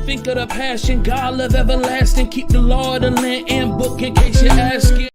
Think of the passion, God love everlasting. Keep the law of the land and book in case you're asking.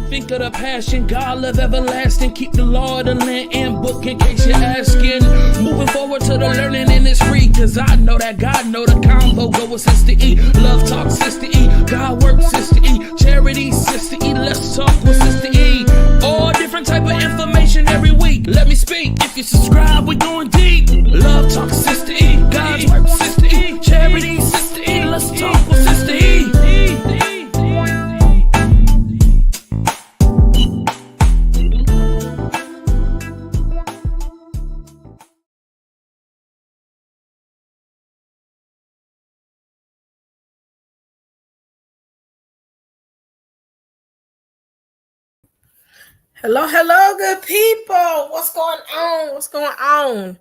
Think of the passion, God love everlasting. Keep the law of the land and book in case you're asking. Moving forward to the learning and it's free. Cause I know that God know the combo go with Sista E. Love talk Sista E. God work Sista E. Charity Sista E. Let's talk with Sista E. All different type of information every week. Let me speak. If you subscribe, we going deep. Love talk Sista E. God's work Sista E. Charity Sista E. Let's talk with Sista E. Hello, good people. What's going on?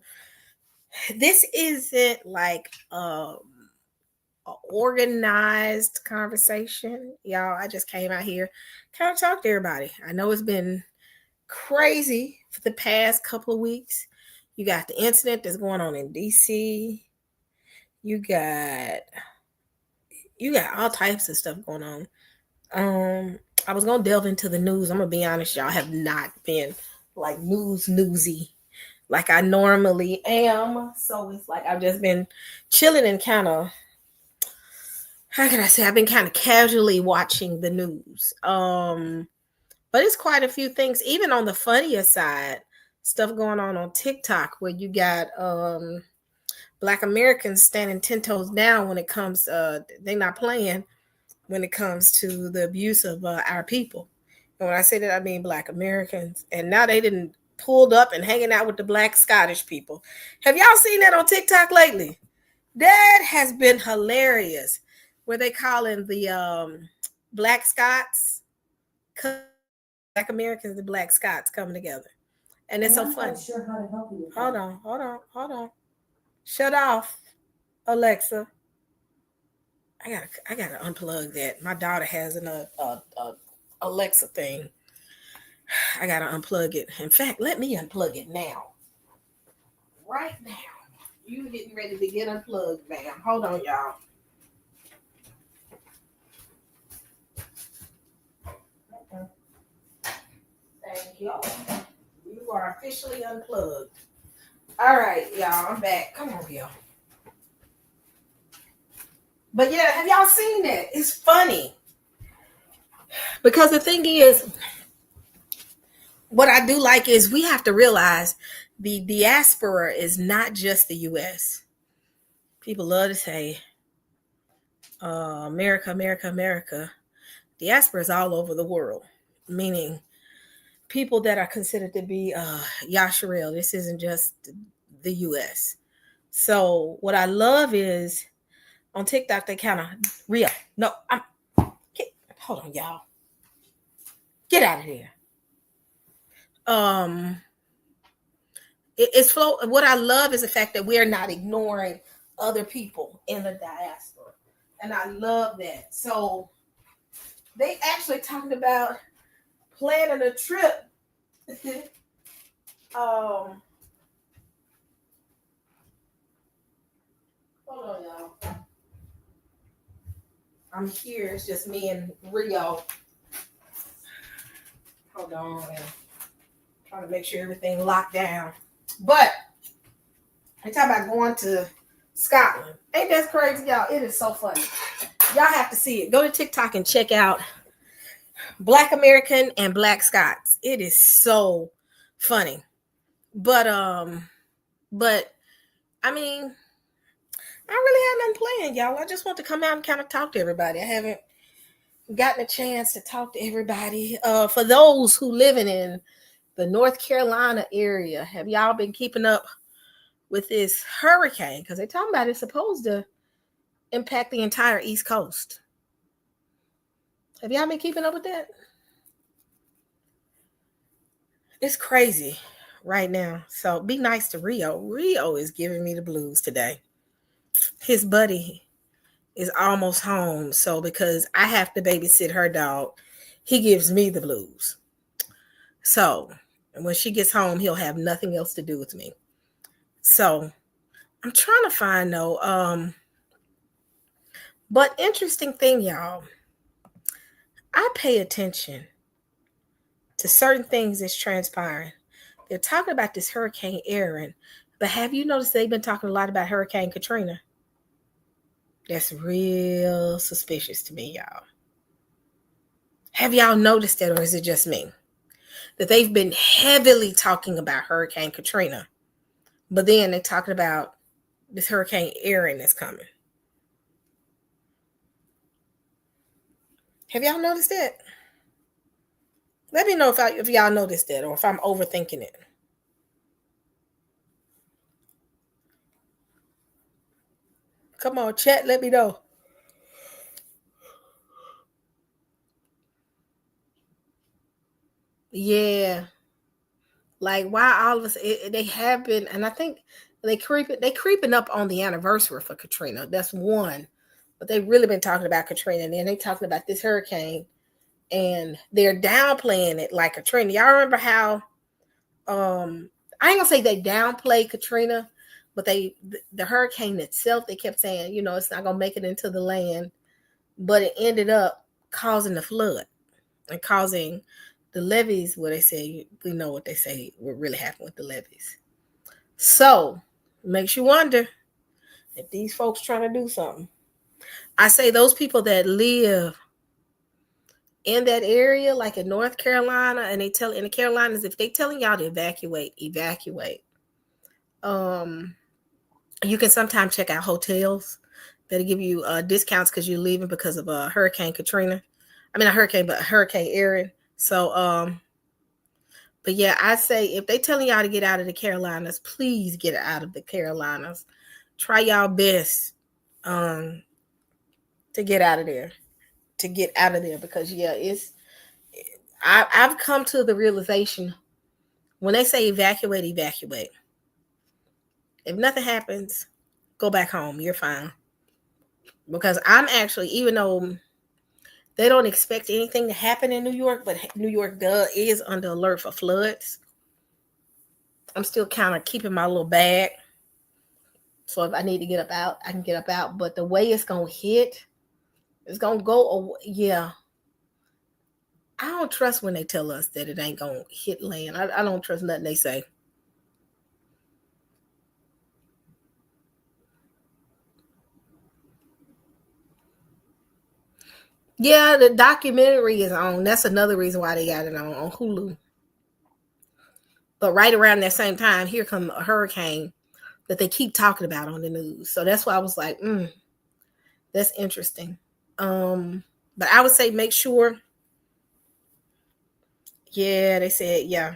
This isn't like an organized conversation, y'all. I just came out here, kind of talk to everybody. I know it's been crazy for the past couple of weeks. You got the incident that's going on in DC. You got all types of stuff going on. I was gonna delve into the news. I'm gonna be honest, y'all. I have not been like newsy like I normally am. So it's like I've just been chilling and kind of, how can I say, I've been kind of casually watching the news. But it's quite a few things, even on the funnier side, stuff going on TikTok where you got Black Americans standing 10 toes down when it comes, they're not playing when it comes to the abuse of our people. And when I say that, I mean Black Americans. And now they didn't pulled up and hanging out with the Black Scottish people. Have y'all seen that on TikTok lately? That has been hilarious. Where they calling the Black Scots, Black Americans and Black Scots coming together. And it's so funny. Sure how to help you. Hold on. Shut off, Alexa. I gotta unplug that. My daughter has an Alexa thing. I gotta unplug it. In fact, let me unplug it now. Right now. You getting ready to get unplugged, ma'am. Hold on, y'all. Thank you. You are officially unplugged. All right, y'all. I'm back. Come on, y'all. But yeah, have y'all seen that? It's funny. Because the thing is, what I do like is we have to realize the diaspora is not just the U.S. People love to say, America, America, America. Diaspora is all over the world, meaning people that are considered to be Yasharel. This isn't just the U.S. So what I love is on TikTok, they kind of real. No, hold on, y'all. Get out of here. It's flow. What I love is the fact that we're not ignoring other people in the diaspora, and I love that. So they actually talked about planning a trip. Hold on, y'all. I'm here. It's just me and Rio. Hold on. Trying to make sure everything locked down. But they talk about going to Scotland. Ain't that crazy, y'all? It is so funny. Y'all have to see it. Go to TikTok and check out Black American and Black Scots. It is so funny. But I mean, I really have nothing planned, y'all. I just want to come out and kind of talk to everybody. I haven't gotten a chance to talk to everybody. For those who living in the North Carolina area, have y'all been keeping up with this hurricane? Because they're talking about it's supposed to impact the entire East Coast. Have y'all been keeping up with that? It's crazy right now. So be nice to Rio. Rio is giving me the blues today. His buddy is almost home. So because I have to babysit her dog, he gives me the blues. So And when she gets home, he'll have nothing else to do with me. So I'm trying to find though. But interesting thing, y'all. I pay attention to certain things that's transpiring. They're talking about this Hurricane Aaron, but have you noticed they've been talking a lot about Hurricane Katrina? That's real suspicious to me, y'all. Have y'all noticed that, or is it just me? That they've been heavily talking about Hurricane Katrina, but then they're talking about this Hurricane Aaron that's coming. Have y'all noticed that? Let me know if y'all noticed that or if I'm overthinking it. Come on, chat, let me know. Yeah. Like why all of us they have been, and I think they creeping up on the anniversary for Katrina. That's one. But they've really been talking about Katrina, and then they talking about this hurricane, and they're downplaying it like Katrina. Y'all remember how I ain't gonna say they downplayed Katrina, but the hurricane itself, they kept saying, it's not gonna make it into the land, but it ended up causing the flood and causing the levees where they say we know what they say what really happened with the levees. So makes you wonder if these folks trying to do something. I say those people that live in that area, like in North Carolina, and they tell in the Carolinas, if they telling y'all to evacuate. You can sometimes check out hotels that'll give you discounts because you're leaving because of Hurricane Katrina. I mean, a hurricane, but Hurricane Aaron. So, but yeah, I say if they telling y'all to get out of the Carolinas, please get out of the Carolinas. Try y'all best to get out of there. To get out of there because yeah, I've come to the realization when they say evacuate. If nothing happens, go back home. You're fine. Because I'm actually, even though they don't expect anything to happen in New York, but New York is under alert for floods. I'm still kind of keeping my little bag. So if I need to get up out, I can get up out. But the way it's going to hit, it's going to go away. Yeah. I don't trust when they tell us that it ain't going to hit land. I don't trust nothing they say. Yeah, the documentary is on. That's another reason why they got it on Hulu. But right around that same time, here come a hurricane that they keep talking about on the news. So that's why I was like, that's interesting. But I would say make sure. Yeah, they said, yeah.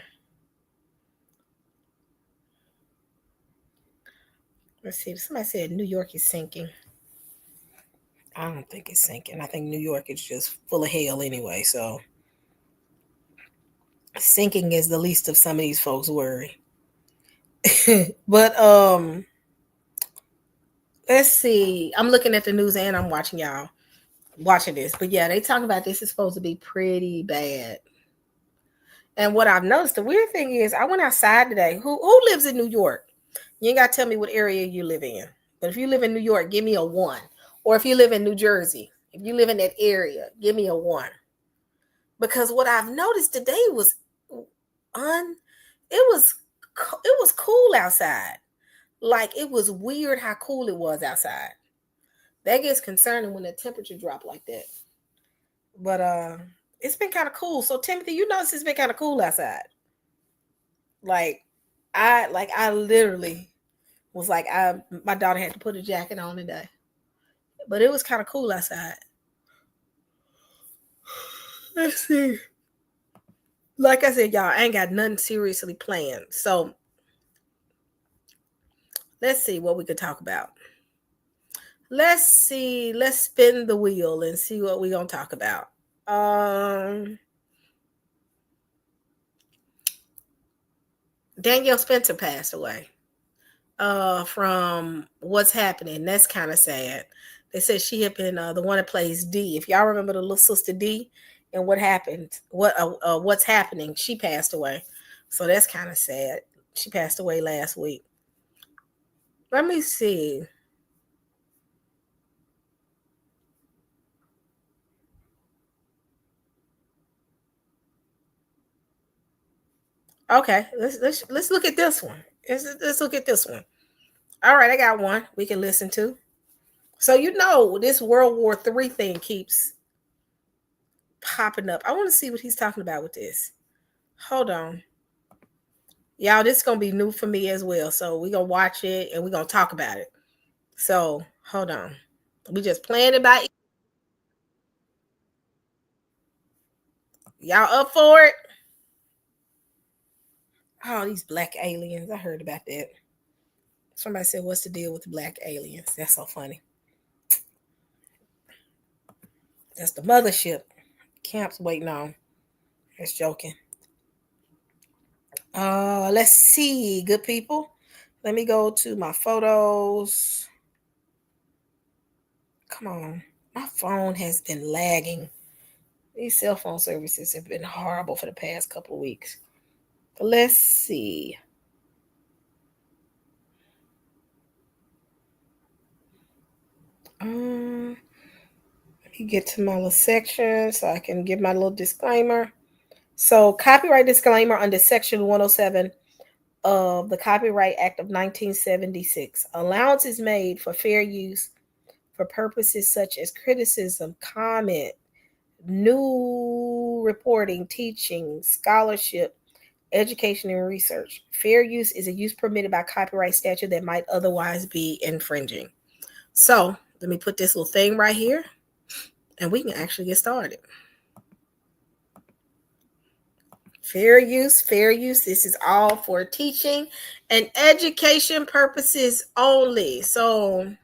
Let's see. Somebody said New York is sinking. I don't think it's sinking. I think New York is just full of hell anyway. So sinking is the least of some of these folks' worry. But let's see. I'm looking at the news and I'm watching y'all watching this. But yeah, they talk about this is supposed to be pretty bad. And what I've noticed, the weird thing is, I went outside today. Who lives in New York? You ain't got to tell me what area you live in. But if you live in New York, give me a 1. Or if you live in New Jersey, if you live in that area, give me a 1. Because what I've noticed today was it was cool outside. Like it was weird how cool it was outside. That gets concerning when the temperature drop like that. But it's been kind of cool. So Timothy, you notice it's been kind of cool outside. I literally was like my daughter had to put a jacket on today. But it was kind of cool outside. Let's see. Like I said, y'all, I ain't got nothing seriously planned. So let's see what we could talk about. Let's see. Let's spin the wheel and see what we're gonna talk about. Danielle Spencer passed away from What's Happening. That's kind of sad. They said she had been the one that plays D. If y'all remember the little sister D and what happened, What's Happening, she passed away. So that's kind of sad. She passed away last week. Let me see. Okay, let's look at this one. Let's look at this one. All right, I got one we can listen to. So this World War III thing keeps popping up. I want to see what he's talking about with this. Hold on. Y'all, this is going to be new for me as well. So we're going to watch it and we're going to talk about it. So hold on. We just playing it by. Y'all up for it? Oh, these black aliens. I heard about that. Somebody said, what's the deal with the black aliens? That's so funny. That's the mothership. Camp's waiting on. Just joking. Let's see, good people. Let me go to my photos. Come on. My phone has been lagging. These cell phone services have been horrible for the past couple of weeks. But let's see. Let me get to my little section so I can give my little disclaimer. So, copyright disclaimer under Section 107 of the Copyright Act of 1976. Allowance is made for fair use for purposes such as criticism, comment, new reporting, teaching, scholarship, education, and research. Fair use is a use permitted by copyright statute that might otherwise be infringing. So let me put this little thing right here and we can actually get started. Fair use, fair use. This is all for teaching and education purposes only. So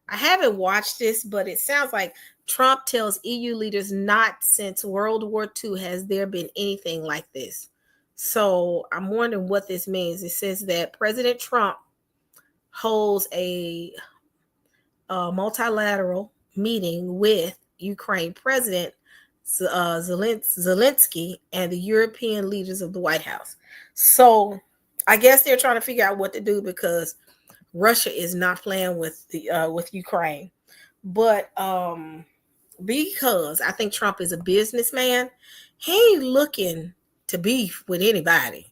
I haven't watched this, but it sounds like Trump tells EU leaders not since World War II has there been anything like this. So I'm wondering what this means. It says that President Trump holds a multilateral meeting with Ukraine President Zelensky and the European leaders of the White House. So I guess they're trying to figure out what to do because Russia is not playing with Ukraine. But because I think Trump is a businessman, he ain't looking to beef with anybody.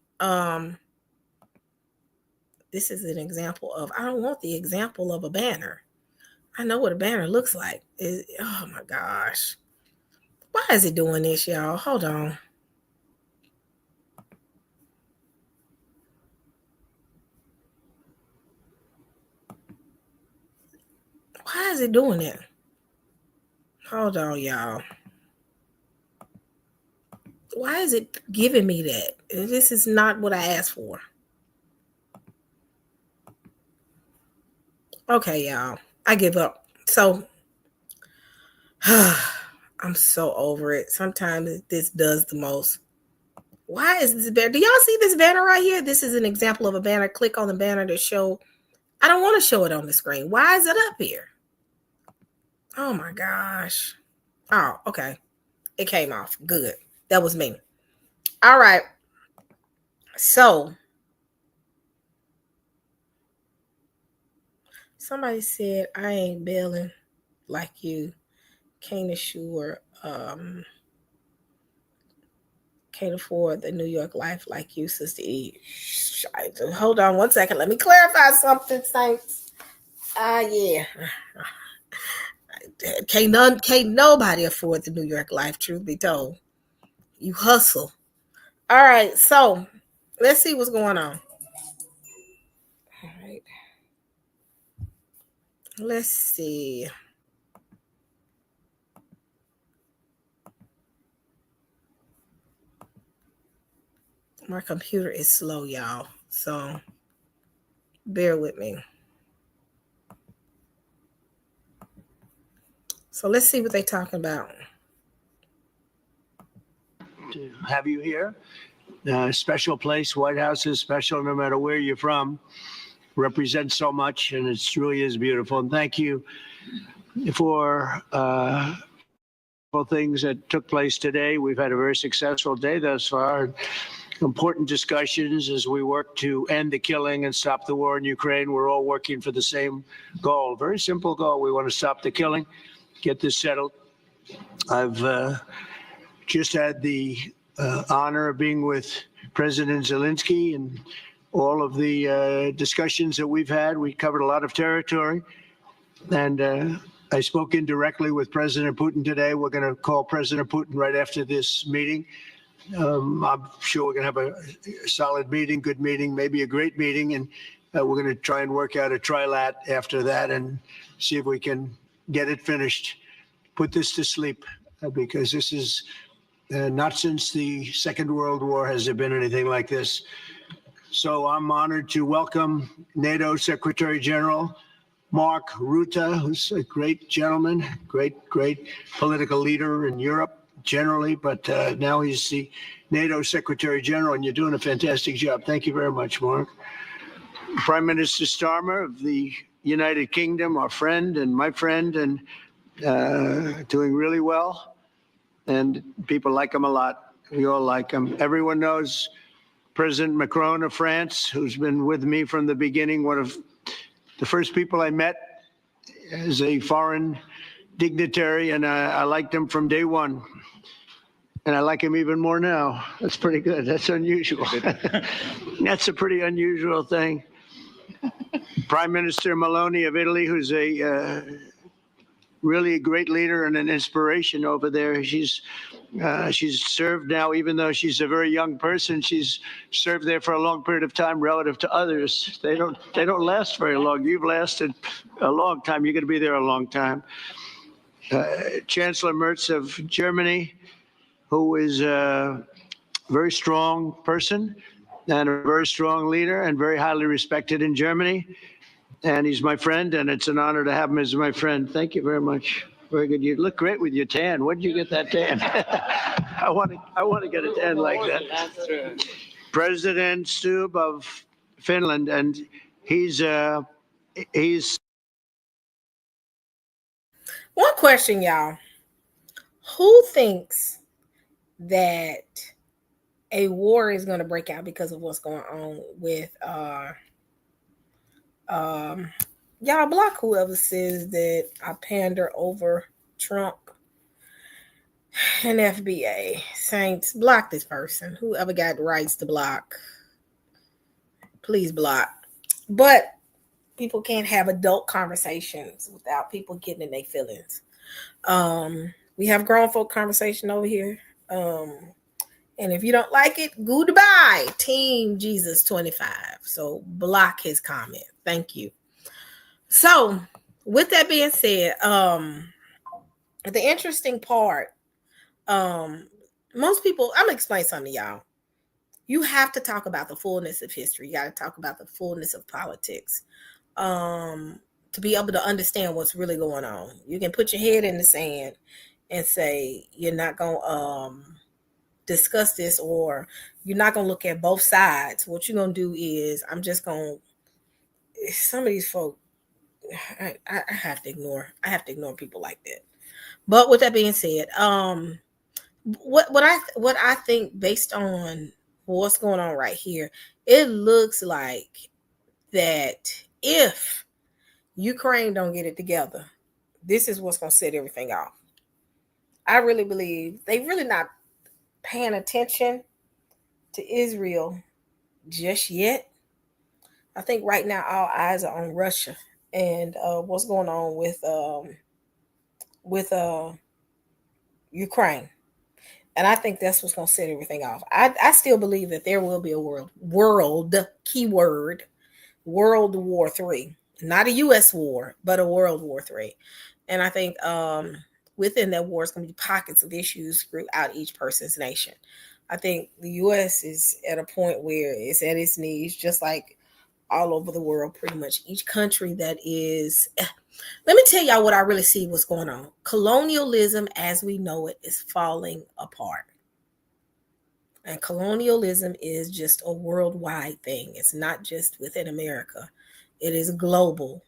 This is an example of, I don't want the example of a banner. I know what a banner looks like. Oh my gosh. Why is it doing this, y'all? Hold on. Why is it doing that? Hold on, y'all. Why is it giving me that? This is not what I asked for. Okay, y'all. I give up. So I'm so over it. Sometimes this does the most. Why is this banner? Do y'all see this banner right here? This is an example of a banner. Click on the banner to show. I don't want to show it on the screen. Why is it up here? Oh my gosh. Oh, okay. It came off. Good. That was me. All right. So somebody said, I ain't bailing like you. Can't assure, can't afford the New York life like you, Sister E. Hold on one second. Let me clarify something, Saints. Yeah. Can't nobody afford the New York life, truth be told. You hustle. All right, so let's see what's going on. All right. Let's see. My computer is slow, y'all. So bear with me. So let's see what they're talking about. To have you here. Special place. White House is special no matter where you're from. Represents so much, and it truly is beautiful. And thank you for things that took place today. We've had a very successful day thus far. important discussions as we work to end the killing and stop the war in Ukraine. We're all working for the same goal, very simple goal. We want to stop the killing, get this settled. I've just had the honor of being with President Zelensky and all of the discussions that we've had. We covered a lot of territory, and I spoke indirectly with President Putin today. We're going to call President Putin right after this meeting. I'm sure we're going to have a solid meeting, good meeting, maybe a great meeting, and we're going to try and work out a trilat after that and see if we can get it finished, put this to sleep, because this is not since the Second World War has there been anything like this. So I'm honored to welcome NATO Secretary General Mark Rutte, who's a great gentleman, great political leader in Europe generally, but now he's the NATO Secretary General, and you're doing a fantastic job. Thank you very much, Mark. Prime Minister Starmer of the United Kingdom, our friend and my friend, and doing really well. And people like him a lot. We all like him. Everyone knows President Macron of France, who's been with me from the beginning, one of the first people I met as a foreign dignitary, and I liked him from day one. And I like him even more now. That's pretty good. That's unusual. That's a pretty unusual thing. Prime Minister Meloni of Italy, who's a really a great leader and an inspiration over there. She's served now, even though she's a very young person, she's served there for a long period of time relative to others. They don't last very long. You've lasted a long time. You're going to be there a long time. Chancellor Merz of Germany, who is a very strong person and a very strong leader and very highly respected in Germany. And he's my friend, and it's an honor to have him as my friend. Thank you very much. Very good. You look great with your tan. Where did you get that tan? I want to get a tan like that. That's true. President Stubb of Finland, and he's One question, y'all. Who thinks that a war is going to break out because of what's going on with y'all block whoever says that I pander over Trump and FBA. Saints, block this person. Whoever got rights to block, please block. But people can't have adult conversations without people getting in their feelings. We have grown folk conversation over here. And if you don't like it, goodbye, Team Jesus 25. So block his comment. Thank you. So with that being said, the interesting part, most people, I'm gonna explain something to y'all. You have to talk about the fullness of history. You got to talk about the fullness of politics to be able to understand what's really going on. You can put your head in the sand and say you're not gonna discuss this, or you're not gonna look at both sides. What you're gonna do is, I'm just gonna, some of these folk, I have to ignore. I have to ignore people like that. But with that being said, what I think, based on what's going on right here, it looks like that if Ukraine don't get it together, this is what's gonna set everything off. I really believe they really not paying attention to Israel just yet. I think right now all eyes are on Russia and what's going on with Ukraine. And I think that's what's going to set everything off. I still believe that there will be a world keyword, World War III. Not a U.S. war, but a World War III. And I think within that war is going to be pockets of issues throughout each person's nation. I think the U.S. is at a point where it's at its knees, just like all over the world, pretty much each country that is. Let me tell y'all what I really see what's going on. Colonialism as we know it is falling apart. And colonialism is just a worldwide thing. It's not just within America. It is global.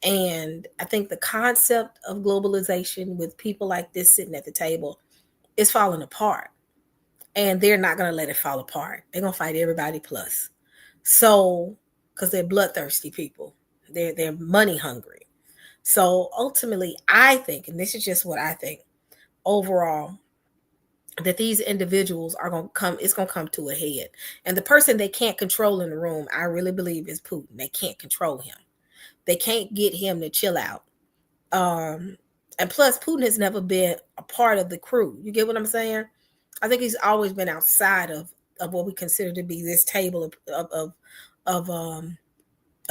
And I think the concept of globalization with people like this sitting at the table is falling apart. and they're not going to let it fall apart. They're going to fight everybody plus. So, because they're bloodthirsty people, they're money hungry. So ultimately, I think, and this is just what I think, overall, that these individuals are going to come, it's going to come to a head. And the person they can't control in the room, I really believe, is Putin. They can't control him. They can't get him to chill out. And plus, Putin has never been a part of the crew. You get what I'm saying? I think he's always been outside of what we consider to be this table of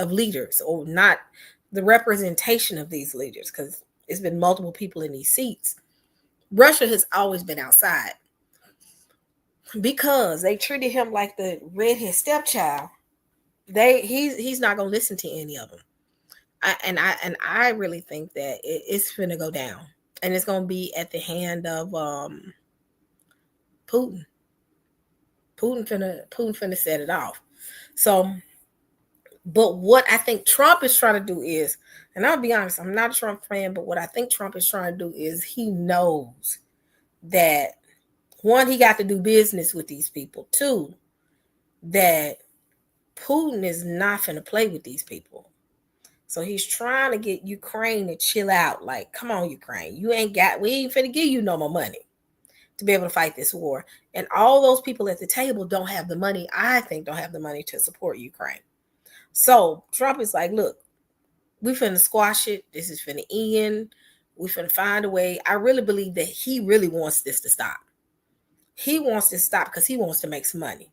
leaders, or not the representation of these leaders, because it's been multiple people in these seats. Russia has always been outside because they treated him like the redhead stepchild. He's not gonna listen to any of them. I really think that it's gonna go down, and it's gonna be at the hand of Putin. Putin finna set it off. So, but what I think Trump is trying to do is, and I'll be honest, I'm not a Trump fan, but what I think Trump is trying to do is he knows that, one, he got to do business with these people. Two, that Putin is not finna play with these people. So he's trying to get Ukraine to chill out. Like, come on, Ukraine, we ain't finna give you no more money to be able to fight this war. And all those people at the table don't have the money, I think, don't have the money to support Ukraine. So Trump is like, look, we finna squash it. This is finna end. We finna find a way. I really believe that he really wants this to stop. He wants to stop because he wants to make some money.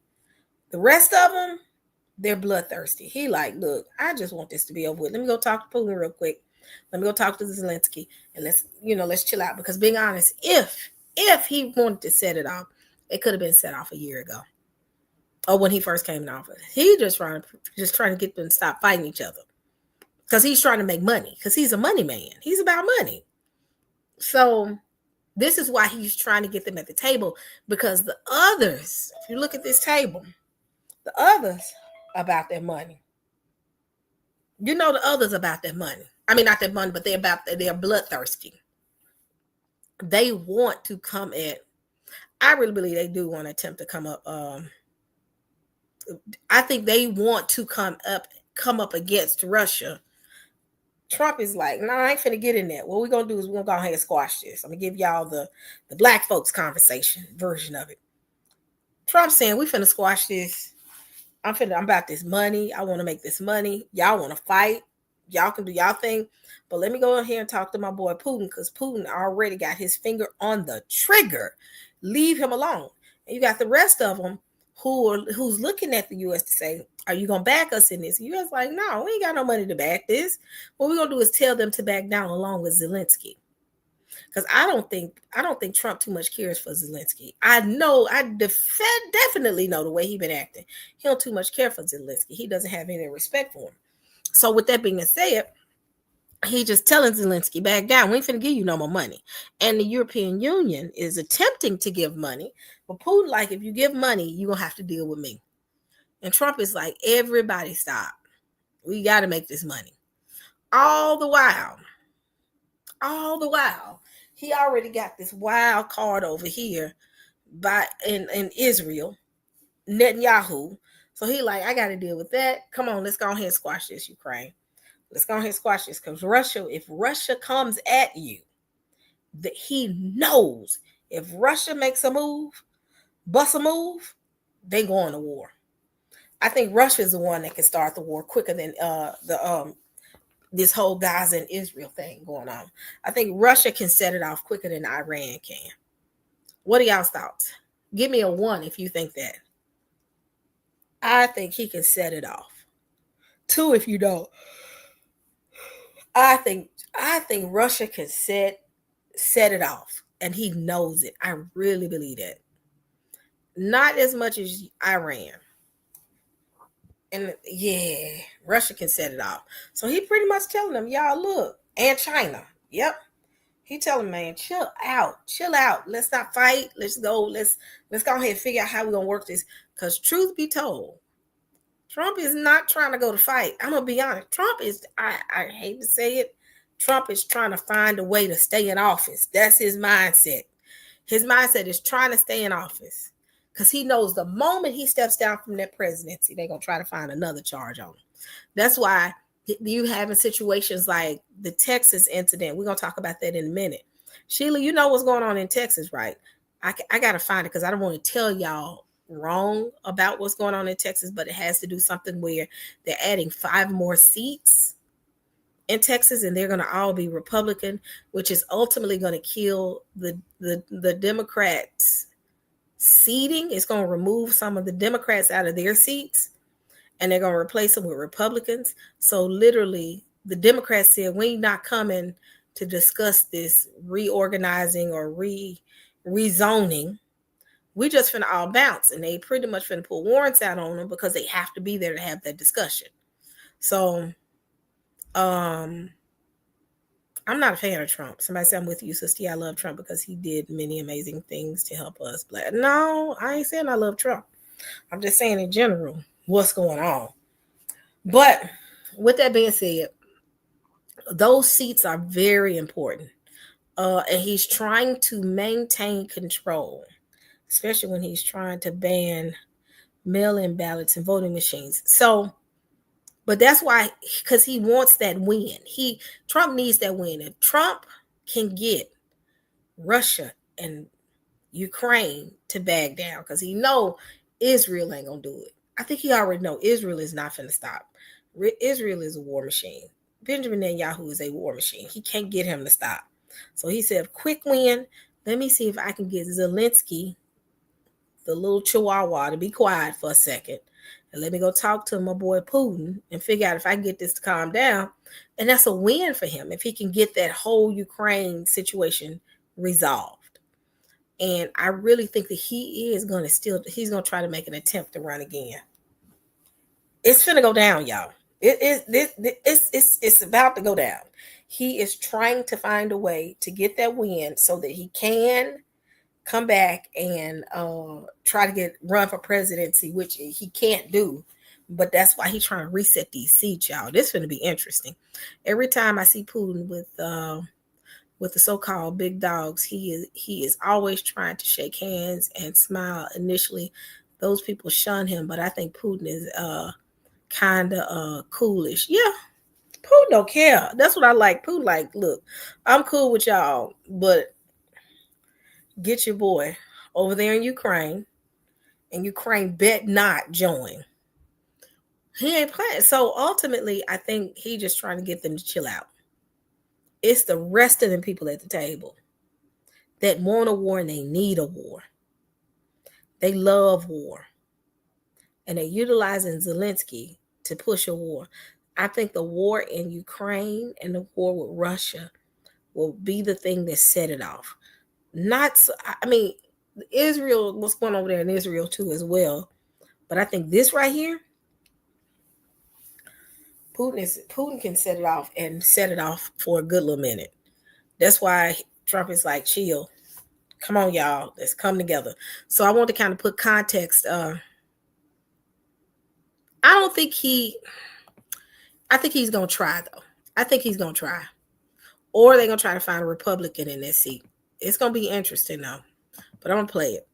The rest of them, they're bloodthirsty. He like, look, I just want this to be over with. Let me go talk to Putin real quick. Let me go talk to Zelensky, and let's chill out. Because being honest, if he wanted to set it off, it could have been set off a year ago, or when he first came in office. He just trying to get them to stop fighting each other, because he's trying to make money, because he's a money man. He's about money. So this is why he's trying to get them at the table, because the others, if you look at this table, the others about their money. You know, the others about their money. I mean, not their money, but they're bloodthirsty. They want to come at, I really believe they do want to attempt to come up. I think they want to come up against Russia. Trump is like, no, I ain't finna get in there. What we're gonna do is we're gonna go ahead and squash this. I'm gonna give y'all the black folks conversation version of it. Trump's saying, we finna squash this. I'm about this money. I want to make this money. Y'all want to fight. Y'all can do y'all thing. But let me go in here and talk to my boy Putin, because Putin already got his finger on the trigger. Leave him alone. And you got the rest of them who's looking at the U.S. to say, are you going to back us in this? The U.S. like, no, we ain't got no money to back this. What we're going to do is tell them to back down along with Zelensky. Because I don't think Trump too much cares for Zelensky. I definitely know the way he's been acting. He don't too much care for Zelensky. He doesn't have any respect for him. So with that being said, he just telling Zelensky, back down. We ain't finna give you no more money. And the European Union is attempting to give money. But Putin, like, if you give money, you're going to have to deal with me. And Trump is like, everybody stop. We got to make this money. All the while, he already got this wild card over here in Israel, Netanyahu. So he like, I got to deal with that. Come on, let's go ahead and squash this, Ukraine. Let's go ahead and squash this, because if Russia comes at you, that he knows if Russia makes a move, busts a move, they go on to war. I think Russia is the one that can start the war quicker than this whole Gaza and Israel thing going on. I think Russia can set it off quicker than Iran can. What are y'all's thoughts? Give me a 1 if you think that. I think he can set it off. 2 if you don't. I think Russia can set it off, and he knows it. I really believe that. Not as much as Iran. And yeah, Russia can set it off. So he pretty much telling them, y'all, look, and China. Yep. He telling, man, chill out. Let's not fight. Let's go. Let's go ahead and figure out how we're going to work this. Because truth be told, Trump is not trying to go to fight. I'm going to be honest. Trump is, I hate to say it, Trump is trying to find a way to stay in office. That's his mindset. His mindset is trying to stay in office. because he knows the moment he steps down from that presidency, they're going to try to find another charge on him. That's why you having situations like the Texas incident. We're going to talk about that in a minute. Sheila, you know what's going on in Texas, right? I got to find it because I don't want to tell y'all wrong about what's going on in Texas, but it has to do something where they're adding 5 more seats in Texas, and they're going to all be Republican, which is ultimately going to kill the Democrats' seating. It's going to remove some of the Democrats out of their seats, and they're going to replace them with Republicans. So literally, the Democrats said, we're not coming to discuss this reorganizing or rezoning. We just finna all bounce, and they pretty much finna pull warrants out on them because they have to be there to have that discussion. So, I'm not a fan of Trump. Somebody said I'm with you, Sista E. I love Trump because he did many amazing things to help us. Black. No, I ain't saying I love Trump. I'm just saying in general what's going on. But with that being said, those seats are very important. And he's trying to maintain control, especially when he's trying to ban mail-in ballots and voting machines. So, but that's why, because he wants that win. Trump needs that win. If Trump can get Russia and Ukraine to back down, because he know Israel ain't gonna do it. I think he already know Israel is not gonna stop. Israel is a war machine. Benjamin Netanyahu is a war machine. He can't get him to stop. So he said, quick win. Let me see if I can get Zelensky, the little chihuahua, to be quiet for a second. And let me go talk to my boy Putin and figure out if I can get this to calm down. And that's a win for him if he can get that whole Ukraine situation resolved. And I really think that he's going to try to make an attempt to run again. It's finna go down, y'all. It's about to go down. He is trying to find a way to get that win so that he can come back and try to run for presidency, which he can't do. But that's why he's trying to reset these seats, y'all. This is going to be interesting. Every time I see Putin with the so-called big dogs, he is always trying to shake hands and smile. Initially, those people shun him, but I think Putin is kind of coolish. Yeah, Putin don't care. That's what I like. Putin like, look, I'm cool with y'all, but get your boy over there in Ukraine, and Ukraine bet not join. He ain't playing. So ultimately, I think he just trying to get them to chill out. It's the rest of them people at the table that want a war and they need a war. They love war. And they're utilizing Zelensky to push a war. I think the war in Ukraine and the war with Russia will be the thing that set it off. Israel, what's going on over there in Israel too as well. But I think this right here, Putin can set it off and set it off for a good little minute. That's why Trump is like, chill. Come on, y'all. Let's come together. So I want to kind of put context. I think he's going to try, though. I think he's going to try. Or they're going to try to find a Republican in this seat. It's going to be interesting, though. But I'm going to play it.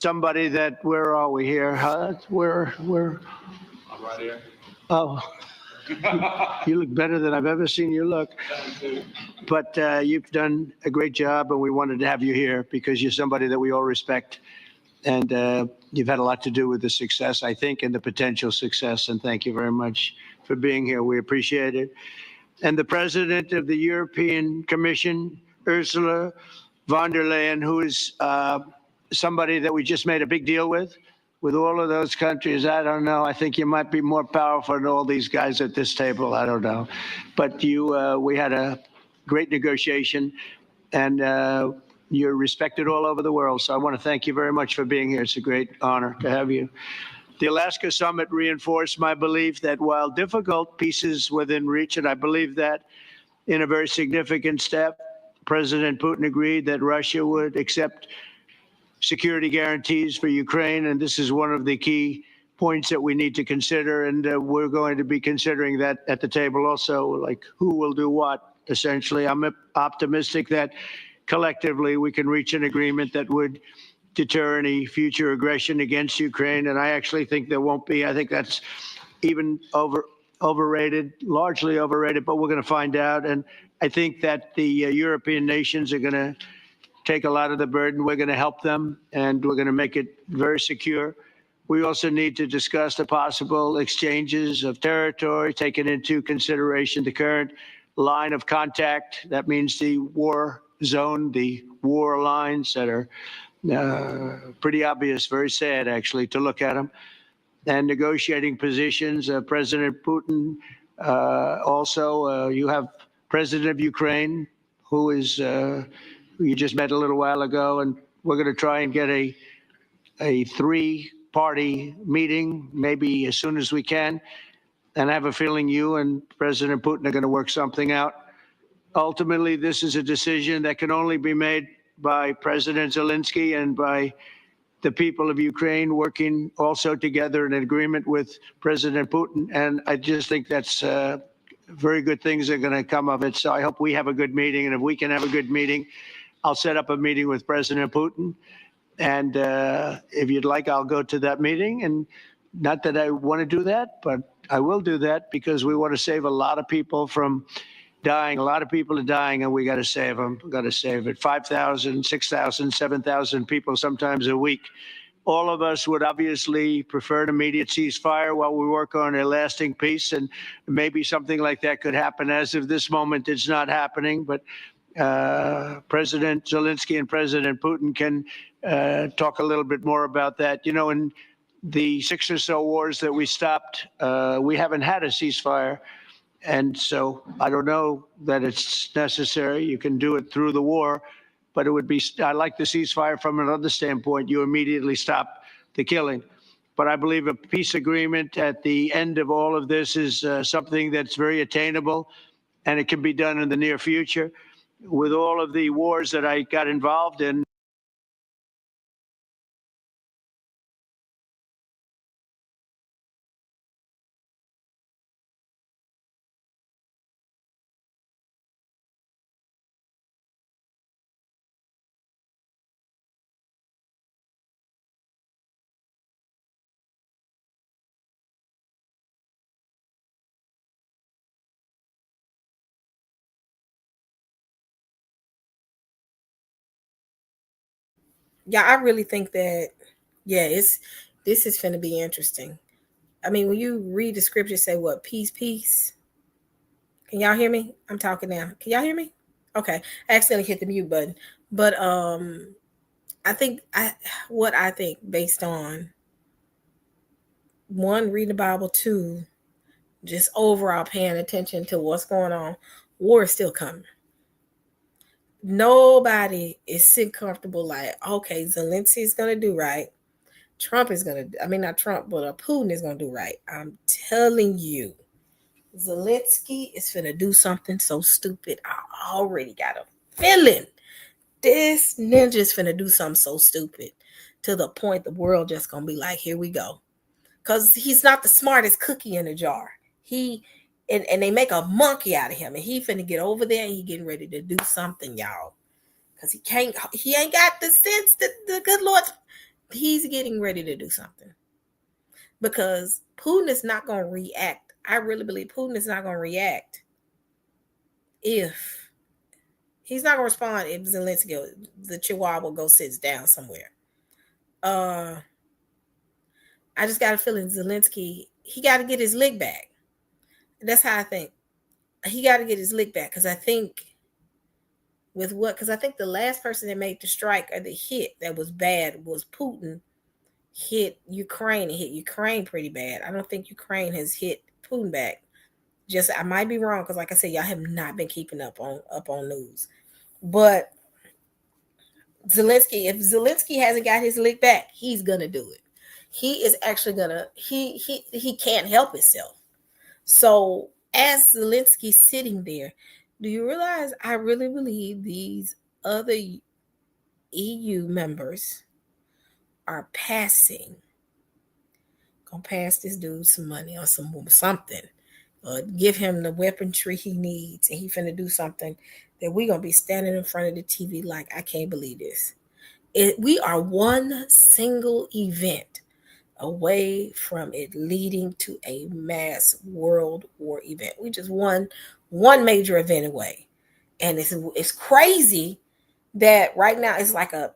Somebody where are we here? Where? I'm right here. Oh, you look better than I've ever seen you look. But you've done a great job, and we wanted to have you here because you're somebody that we all respect. And you've had a lot to do with the success, I think, and the potential success. And thank you very much for being here. We appreciate it. And the president of the European Commission, Ursula von der Leyen, who is somebody that we just made a big deal with all of those countries. I don't know. I think you might be more powerful than all these guys at this table. I don't know. But we had a great negotiation, and you're respected all over the world. So I want to thank you very much for being here. It's a great honor to have you. The Alaska summit reinforced my belief that while difficult, peace is within reach, and I believe that in a very significant step, President Putin agreed that Russia would accept security guarantees for Ukraine, and this is one of the key points that we need to consider, and we're going to be considering that at the table also, like who will do what, essentially. I'm optimistic that collectively we can reach an agreement that would deter any future aggression against Ukraine. And I actually think there won't be. I think that's even overrated, largely overrated, but we're going to find out. And I think that the European nations are going to take a lot of the burden. We're going to help them, and we're going to make it very secure. We also need to discuss the possible exchanges of territory, taking into consideration the current line of contact. That means the war zone, the war lines that are pretty obvious, very sad, actually, to look at them. And negotiating positions. President Putin, also, you have President of Ukraine, who is who you just met a little while ago, and we're going to try and get a three-party meeting, maybe as soon as we can. And I have a feeling you and President Putin are going to work something out. Ultimately, this is a decision that can only be made by President Zelensky and by the people of Ukraine working also together in agreement with President Putin. And I just think that's very good things are going to come of it. So I hope we have a good meeting. And if we can have a good meeting, I'll set up a meeting with President Putin. And if you'd like, I'll go to that meeting. And not that I want to do that, but I will do that because we want to save a lot of people from dying. A lot of people are dying, and we got to save them. We got to save it. 5,000, 6,000, 7,000 people sometimes a week. All of us would obviously prefer an immediate ceasefire while we work on a lasting peace, and maybe something like that could happen. As of this moment, it's not happening, but President Zelensky and President Putin can talk a little bit more about that. You know, in the 6 or so wars that we stopped, we haven't had a ceasefire. And so I don't know that it's necessary. You can do it through the war, but it would be, I like the ceasefire from another standpoint. You immediately stop the killing. But I believe a peace agreement at the end of all of this is something that's very attainable, and it can be done in the near future. With all of the wars that I got involved in, Yeah, I really think that, yeah, this is finna be interesting. I mean, when you read the scripture, say what? Peace, peace. Can y'all hear me? I'm talking now. Can y'all hear me? Okay. I accidentally hit the mute button. But I think what I think based on one, reading the Bible, two, just overall paying attention to what's going on, war is still coming. Nobody is sitting comfortable like, okay, Zelensky is gonna do right. Trump is gonna, I mean not Trump, but Putin is gonna do right. I'm telling you, Zelensky is finna do something so stupid. I already got a feeling this ninja's finna do something so stupid to the point the world just gonna be like, here we go. Because he's not the smartest cookie in the jar. He and they make a monkey out of him, and he finna get over there and he getting ready to do something, y'all. Because he ain't got the sense that the good Lord, he's getting ready to do something. Because Putin is not gonna react. I really believe Putin is not gonna react if he's not gonna respond if Zelensky, the Chihuahua, go sits down somewhere. I just got a feeling Zelensky, he got to get his lick back. That's how I think. He got to get his lick back because I think because I think the last person that made the strike or the hit that was bad was Putin hit Ukraine and hit Ukraine pretty bad. I don't think Ukraine has hit Putin back. Just I might be wrong because like I said, y'all have not been keeping up on news. But Zelensky, if Zelensky hasn't got his lick back, he's gonna do it. He is actually gonna he can't help himself. So as Zelensky's sitting there, do you realize I really believe these other EU members are gonna pass this dude some money or something, give him the weaponry he needs, and he finna do something that we gonna be standing in front of the TV like, I can't believe this. We are one single event away from it leading to a mass world war event. We just one major event away. And it's crazy that right now it's like a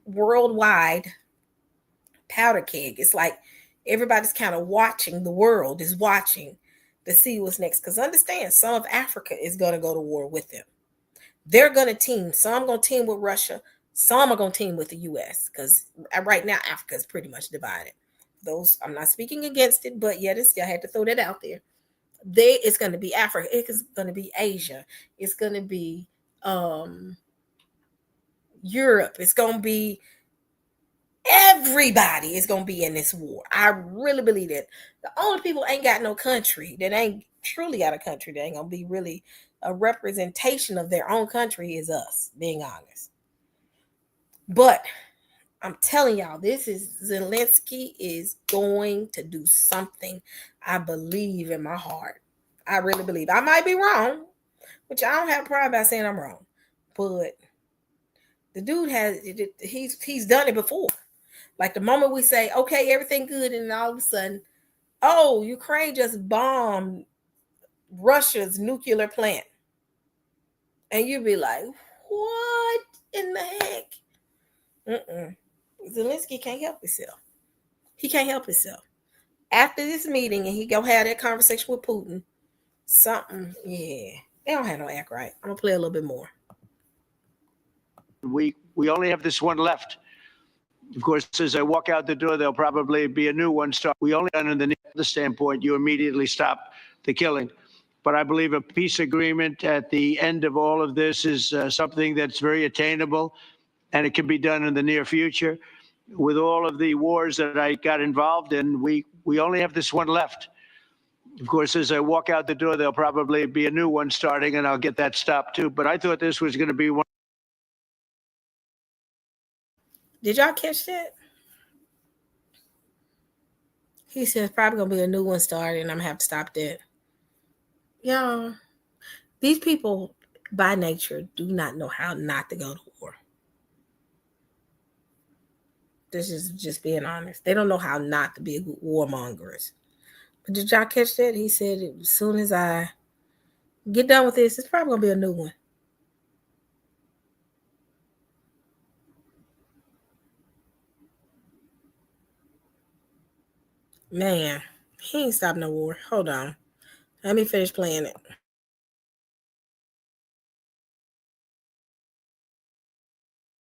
worldwide powder keg. It's like everybody's kind of watching, the world is watching to see what's next. Because understand, some of Africa is going to go to war with them. They're going to team. Some going to team with Russia. Some are going to team with the U.S. Because right now Africa is pretty much divided. Those, I'm not speaking against it, but yet I had to throw that out there. It's going to be Africa. It's going to be Asia. It's going to be Europe. It's going to be everybody is going to be in this war. I really believe that. The only people ain't got no country, that ain't truly got a country, that ain't going to be really a representation of their own country, is us, being honest. But I'm telling y'all, Zelensky is going to do something. I believe in my heart. I really believe. I might be wrong, which I don't have a problem about saying I'm wrong. But the dude he's done it before. Like the moment we say, okay, everything good, and all of a sudden, oh, Ukraine just bombed Russia's nuclear plant. And you'd be like, what in the heck? Zelensky can't help himself. He can't help himself. After this meeting, and he go have that conversation with Putin, they don't have no act right. I'm gonna play a little bit more. We only have this one left. Of course, as I walk out the door, there'll probably be a new one start. We only, under the standpoint, you immediately stop the killing. But I believe a peace agreement at the end of all of this is something that's very attainable, and it can be done in the near future. With all of the wars that I got involved in, we only have this one left. Of course, as I walk out the door, there'll probably be a new one starting, and I'll get that stopped too. But I thought this was going to be one. Did y'all catch that? He says probably gonna be a new one starting, and I'm gonna have to stop that. Y'all, these people by nature do not know how not to go to war. This is just being honest. They don't know how not to be warmongers. But did y'all catch that? He said, as soon as I get done with this, it's probably gonna be a new one. Man, he ain't stopped no war. Hold on. Let me finish playing it.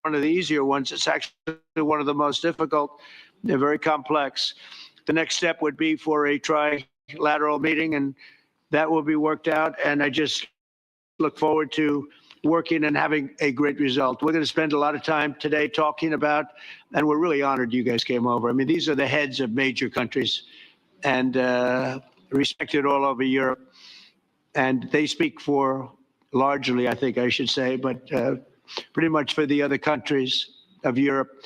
One of the easier ones. It's actually one of the most difficult. They're very complex. The next step would be for a trilateral meeting, and that will be worked out. And I just look forward to working and having a great result. We're going to spend a lot of time today talking about, and we're really honored you guys came over. I mean, these are the heads of major countries and respected all over Europe. And they speak for, largely, I think I should say, but pretty much for the other countries of Europe.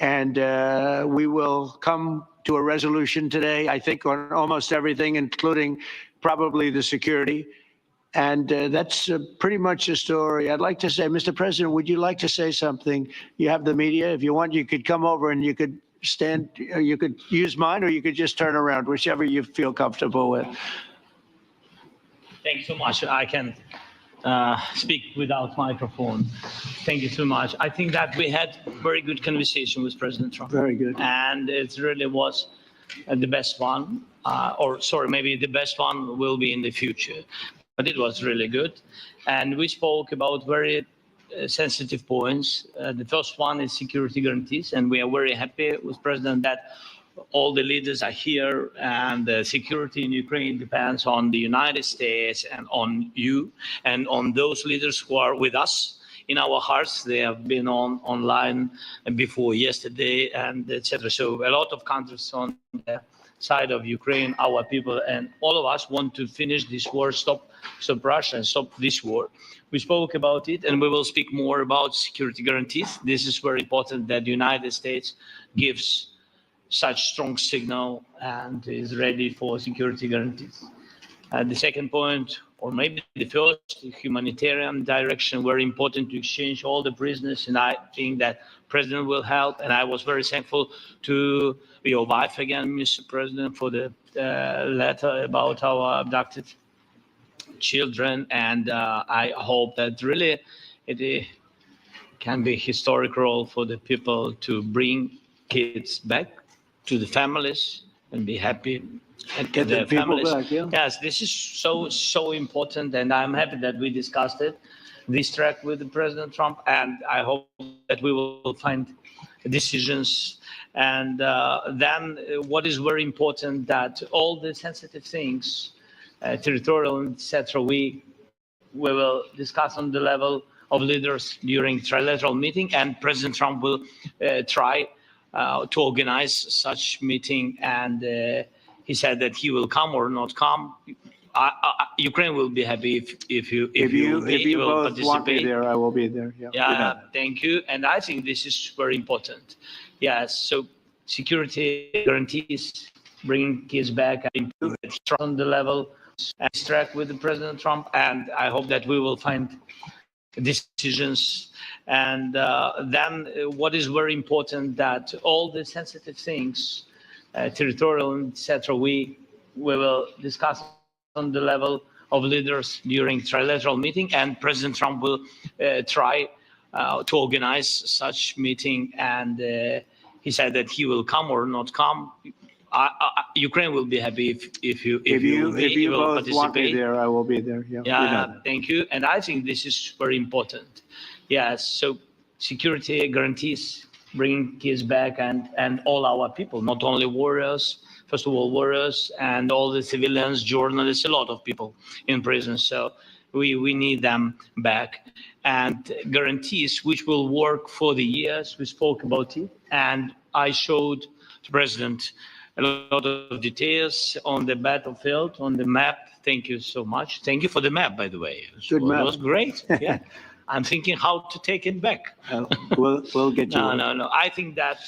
And we will come to a resolution today, I think, on almost everything, including probably the security. And that's pretty much the story. I'd like to say, Mr. President, would you like to say something? You have the media. If you want, you could come over and you could stand, you could use mine, or you could just turn around, whichever you feel comfortable with. Thank you so much. I can speak without microphone. Thank you so much. I think that we had very good conversation with President Trump. Very good. And it really was the best one, maybe the best one will be in the future. But it was really good. And we spoke about very sensitive points. The first one is security guarantees. And we are very happy with President that all the leaders are here, and the security in Ukraine depends on the United States and on you and on those leaders who are with us in our hearts. They have been online before yesterday, and etc. So a lot of countries on the side of Ukraine, our people, and all of us want to finish this war, stop Russia and stop this war. We spoke about it, and we will speak more about security guarantees. This is very important that the United States gives such strong signal and is ready for security guarantees. The second point or maybe the first humanitarian direction, very important to exchange all the prisoners. And I think that President will help. And I was very thankful to your wife again, Mr. President, for the letter about our abducted children. And I hope that really it can be a historic role for the people to bring kids back to the families and be happy and Get the people families. back, yeah. Yes, this is so important, and I'm happy that we discussed it, this track with President Trump, and I hope that we will find decisions. And then what is very important, that all the sensitive things, territorial, etc., we will discuss on the level of leaders during trilateral meeting, and President Trump will try to organize such meeting. And he said that he will come or not come. Ukraine will be happy if you will both want me participate. there, I will be there. Yeah. Yeah, thank you. And I think this is very important. Yes, so security guarantees, bringing kids back, and improve it on the level and track with President Trump. And I hope that we will find decisions. And then what is very important, that all the sensitive things, territorial, etc., we will discuss on the level of leaders during trilateral meeting, and President Trump will try to organize such meeting. And he said that he will come or not come. Ukraine will be happy if you will both want me participate. there, I will be there. Yeah. Yeah, thank you. And I think this is very important. Yes, so security guarantees, bringing kids back, and all our people, not only warriors, first of all, warriors, and all the civilians, journalists, a lot of people in prison. So we need them back. And guarantees which will work for the years. We spoke about it. And I showed the President a lot of details on the battlefield, on the map. Thank you so much. Thank you for the map, by the way. Good map. It was great. Yeah. I'm thinking how to take it back. We'll get you. No. I think that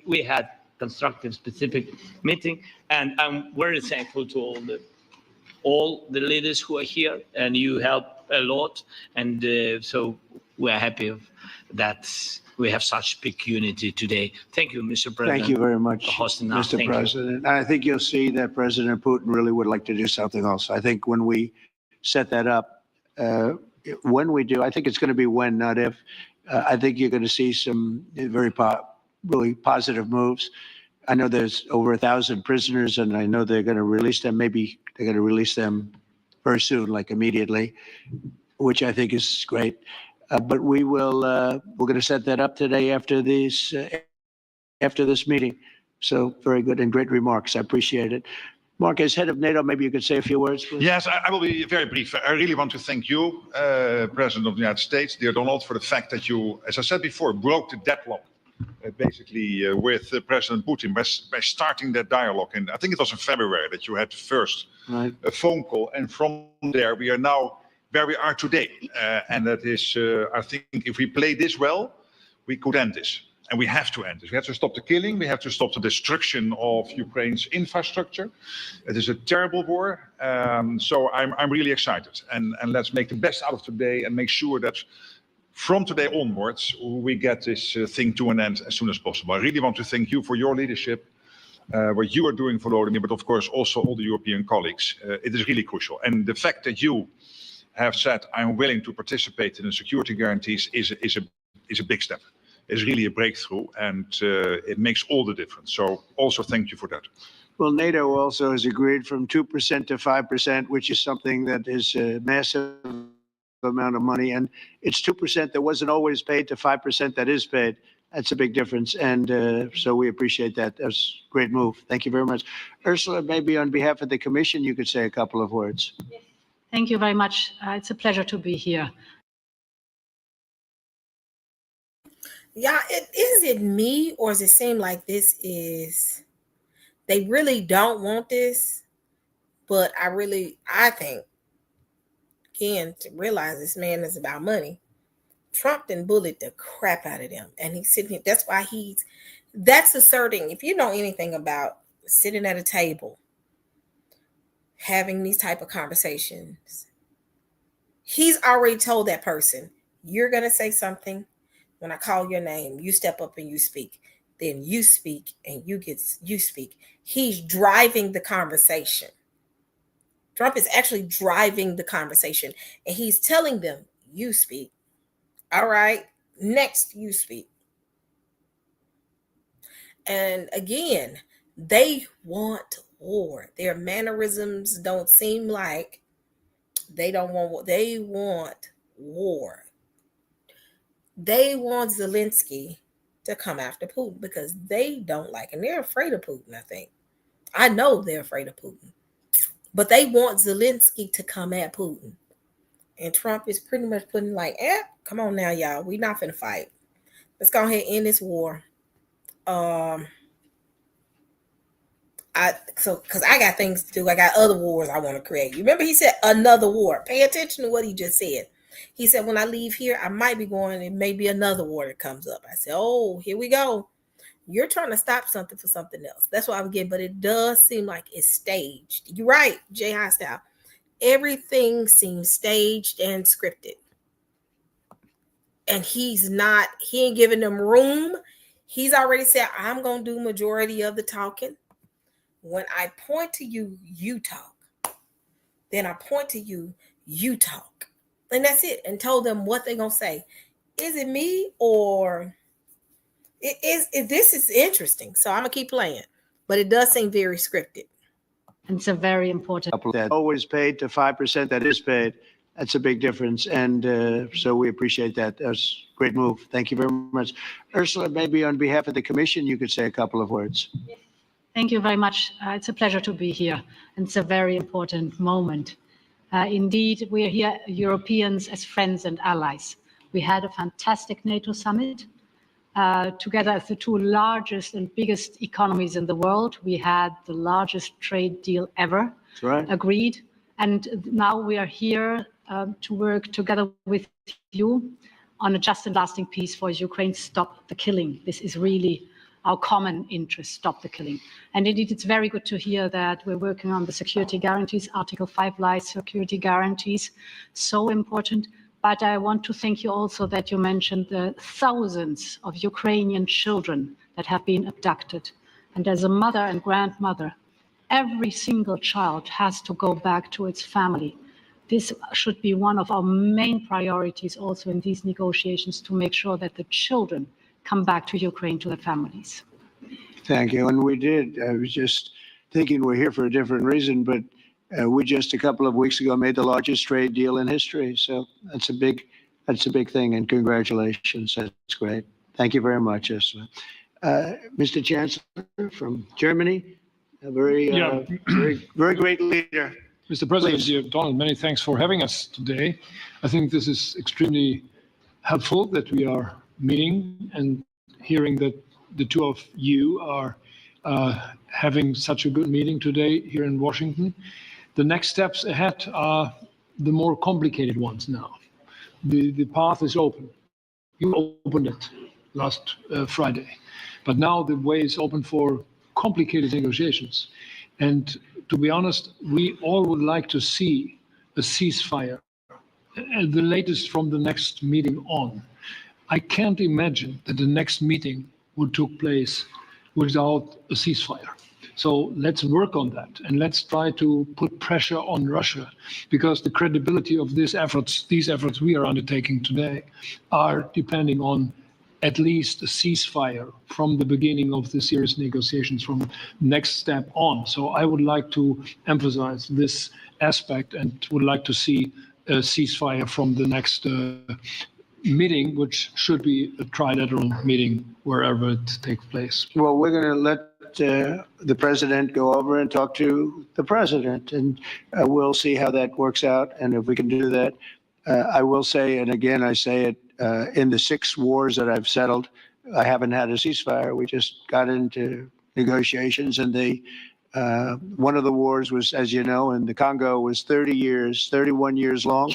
we had constructive, specific meeting, and I'm very thankful to all the leaders who are here, and you help a lot, and so we are happy that we have such big unity today. Thank you, Mr. President. Thank you very much, for hosting us. Mr. Thank you. President. And I think you'll see that President Putin really would like to do something else. I think when we set that up, when we do, I think it's going to be when, not if. I think you're going to see some really positive moves. I know there's over 1,000 prisoners, and I know they're going to release them. Maybe they're going to release them very soon, like immediately, which I think is great. But we're going to set that up today after this meeting. So very good and great remarks. I appreciate it. Mark, as head of NATO, maybe you could say a few words, please. Yes, I will be very brief. I really want to thank you, President of the United States, dear Donald, for the fact that you, as I said before, broke the deadlock basically with President Putin by starting that dialogue. And I think it was in February that you had the first phone call. And from there, we are now where we are today. And that is, I think if we play this well, we could end this. And we have to end this. We have to stop the killing. We have to stop the destruction of Ukraine's infrastructure. It is a terrible war. So I'm really excited. And let's make the best out of today and make sure that from today onwards, we get this thing to an end as soon as possible. I really want to thank you for your leadership, what you are doing for Volodymyr, but of course also all the European colleagues. It is really crucial. And the fact that you have said, I'm willing to participate in the security guarantees is a big step. It's really a breakthrough, and it makes all the difference. So also thank you for that. Well, NATO also has agreed from 2% to 5%, which is something that is a massive amount of money. And it's 2% that wasn't always paid to 5% that is paid. That's a big difference. And so we appreciate that. That's a great move. Thank you very much. Ursula, maybe on behalf of the Commission, you could say a couple of words. Yes. Thank you very much. It's a pleasure to be here. Yeah, is it me, or does it seem like they really don't want this? But I think, again, to realize this man is about money. Trump done bullied the crap out of them. And he's sitting here. That's why that's asserting, if you know anything about sitting at a table having these type of conversations, he's already told that person, you're going to say something. When I call your name, you step up and you speak. Then you speak and you speak. He's driving the conversation. Trump is actually driving the conversation, and he's telling them, you speak. All right, next you speak. And again, they want war. Their mannerisms don't seem like they don't want war. They want war. They want Zelensky to come after Putin because they don't like him. They're afraid of Putin, I think. I know they're afraid of Putin. But they want Zelensky to come at Putin. And Trump is pretty much putting like, come on now, y'all. We're not finna fight. Let's go ahead and end this war. Because I got things to do. I got other wars I want to create. You remember he said another war. Pay attention to what he just said. He said, when I leave here, I might be going, it may be another war that comes up. I said, oh, here we go. You're trying to stop something for something else. That's what I'm getting. But it does seem like it's staged. You're right, Jay Hostile. Everything seems staged and scripted. And he ain't giving them room. He's already said, I'm going to do majority of the talking. When I point to you, you talk. Then I point to you, you talk. And that's it. And told them what they're going to say. Is it me or... This is interesting, so I'm gonna keep playing, but it does seem very scripted. It's a very important. That always paid to 5% that is paid. That's a big difference, and so we appreciate that. That's a great move. Thank you very much. Ursula, maybe on behalf of the Commission, you could say a couple of words. Thank you very much. It's a pleasure to be here. And it's a very important moment. Indeed, we are here, Europeans, as friends and allies. We had a fantastic NATO summit. Together as the two largest and biggest economies in the world. We had the largest trade deal ever agreed. And now we are here to work together with you on a just and lasting peace for Ukraine. Stop the killing. This is really our common interest, stop the killing. And indeed, it's very good to hear that we're working on the security guarantees, Article 5 lies, security guarantees, so important. But I want to thank you also that you mentioned the thousands of Ukrainian children that have been abducted. And as a mother and grandmother, every single child has to go back to its family. This should be one of our main priorities also in these negotiations, to make sure that the children come back to Ukraine, to their families. Thank you. And we did. I was just thinking we're here for a different reason, but we just a couple of weeks ago made the largest trade deal in history. So that's a big thing. And congratulations. That's great. Thank you very much, Ursula. Mr. Chancellor from Germany, a very great leader. Mr. President, Donald, many thanks for having us today. I think this is extremely helpful that we are meeting and hearing that the two of you are having such a good meeting today here in Washington. The next steps ahead are the more complicated ones now. The path is open. You opened it last Friday, but now the way is open for complicated negotiations. And to be honest, we all would like to see a ceasefire, the latest from the next meeting on. I can't imagine that the next meeting would take place without a ceasefire. So let's work on that, and let's try to put pressure on Russia, because the credibility of these efforts we are undertaking today, are depending on at least a ceasefire from the beginning of the serious negotiations, from next step on. So I would like to emphasize this aspect and would like to see a ceasefire from the next meeting, which should be a trilateral meeting wherever it takes place. Well, we're going to let the president go over and talk to the president, and we'll see how that works out. And if we can do that, I will say, and again, I say it, in the 6 wars that I've settled, I haven't had a ceasefire. We just got into negotiations, and one of the wars was, as you know, in the Congo was 31 years long.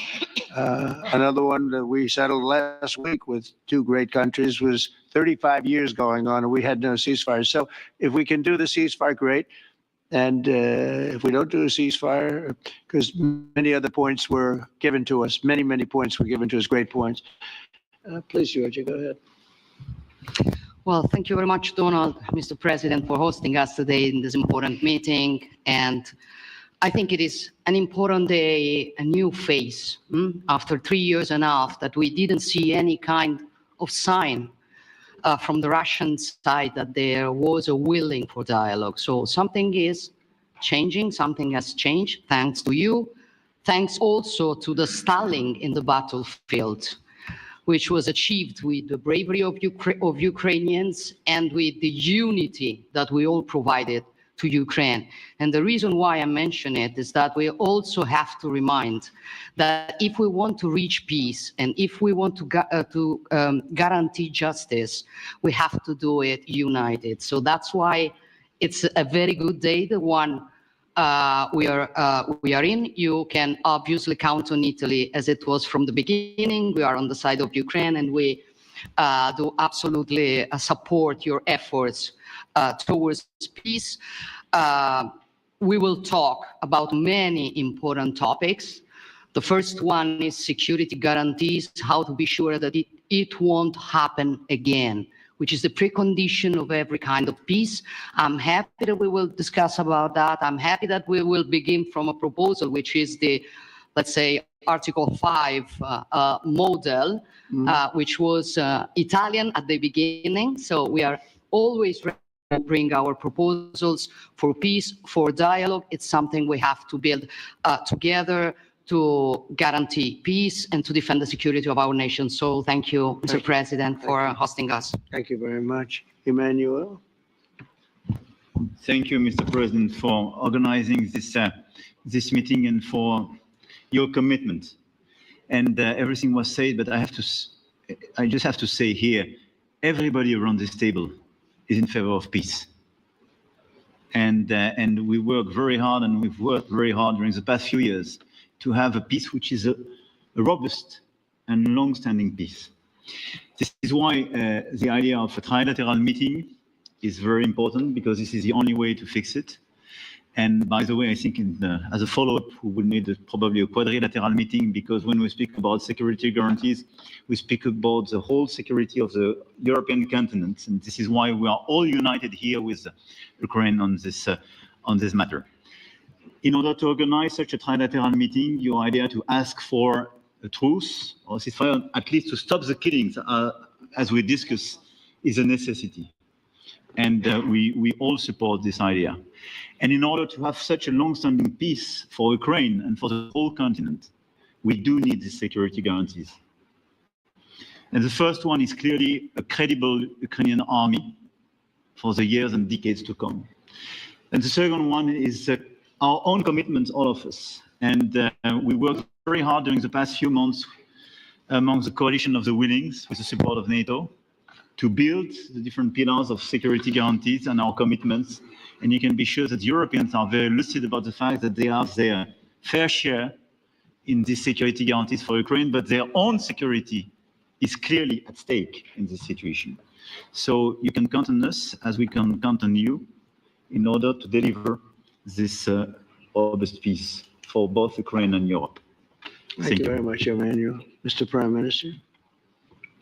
Another one that we settled last week with 2 great countries was 35 years going on, and we had no ceasefire. So if we can do the ceasefire, great. And if we don't do a ceasefire, because many other points were given to us, many points were given to us, great points. Please, Georgia, go ahead. Well, thank you very much, Donald, Mr. President, for hosting us today in this important meeting. And I think it is an important day, a new phase, after 3 years and a half that we didn't see any kind of sign from the Russian side that there was a willing for dialogue. So something is changing, something has changed, thanks to you. Thanks also to the stalling in the battlefield, which was achieved with the bravery of Ukrainians and with the unity that we all provided to Ukraine. And the reason why I mention it is that we also have to remind that if we want to reach peace and if we want to guarantee justice, we have to do it united. So that's why it's a very good day, the one we are in. You can obviously count on Italy as it was from the beginning. We are on the side of Ukraine, and we do absolutely support your efforts towards peace. We will talk about many important topics. The first one is security guarantees, how to be sure that it won't happen again, which is the precondition of every kind of peace. I'm happy that we will discuss about that. I'm happy that we will begin from a proposal, which is the, let's say, Article 5 model, which was Italian at the beginning. So we are always ready to bring our proposals for peace, for dialogue. It's something we have to build together to guarantee peace and to defend the security of our nation. So thank you, Mr. President, for hosting us. Thank you very much. Emmanuel? Thank you, Mr. President, for organizing this meeting and for your commitment. And everything was said, but I just have to say here, everybody around this table is in favor of peace. And we work very hard, and we've worked very hard during the past few years to have a peace which is a robust and long-standing peace. This is why the idea of a trilateral meeting is very important, because this is the only way to fix it. And by the way, I think as a follow-up, we will need probably a quadrilateral meeting, because when we speak about security guarantees, we speak about the whole security of the European continent. And this is why we are all united here with Ukraine on this matter. In order to organize such a trilateral meeting, your idea to ask for a truce or ceasefire, at least to stop the killings, as we discussed, is a necessity. And we all support this idea. And in order to have such a long-standing peace for Ukraine and for the whole continent, we do need these security guarantees. And the first one is clearly a credible Ukrainian army for the years and decades to come. And the second one is our own commitment, all of us. And we worked very hard during the past few months among the coalition of the willings, with the support of NATO, to build the different pillars of security guarantees and our commitments. And you can be sure that Europeans are very lucid about the fact that they have their fair share in these security guarantees for Ukraine, but their own security is clearly at stake in this situation. So you can count on us, as we can count on you, in order to deliver this robust peace for both Ukraine and Europe. Thank you very much, Emmanuel. Mr. Prime Minister?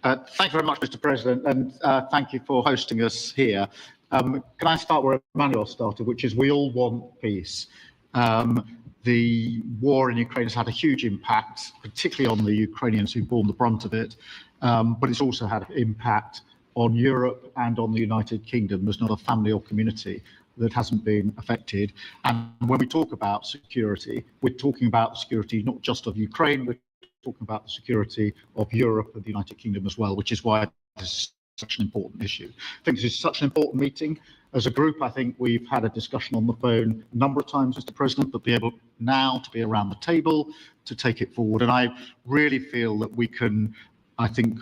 Thank you very much, Mr. President, and thank you for hosting us here. Can I start where Emmanuel started, which is we all want peace. The war in Ukraine has had a huge impact, particularly on the Ukrainians who've borne the brunt of it, but it's also had an impact on Europe and on the United Kingdom. There's not a family or community that hasn't been affected. And when we talk about security, we're talking about security not just of Ukraine, we're talking about the security of Europe and the United Kingdom as well, which is why this is such an important issue. I think this is such an important meeting. As a group, I think we've had a discussion on the phone a number of times, Mr. President, but be able now to be around the table to take it forward. And I really feel that we can, I think,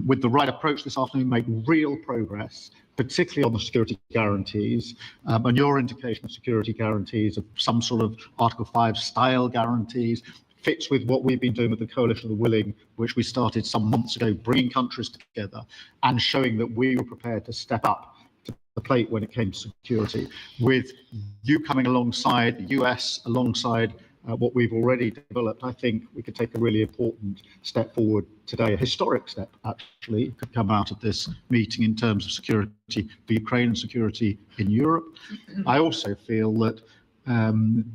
with the right approach this afternoon, make real progress, particularly on the security guarantees, and your indication of security guarantees of some sort of Article 5 style guarantees fits with what we've been doing with the Coalition of the Willing, which we started some months ago, bringing countries together and showing that we were prepared to step up to the plate when it came to security. With you coming alongside, the US alongside what we've already developed, I think we could take a really important step forward today, a historic step actually could come out of this meeting in terms of security for Ukraine and security in Europe. I also feel that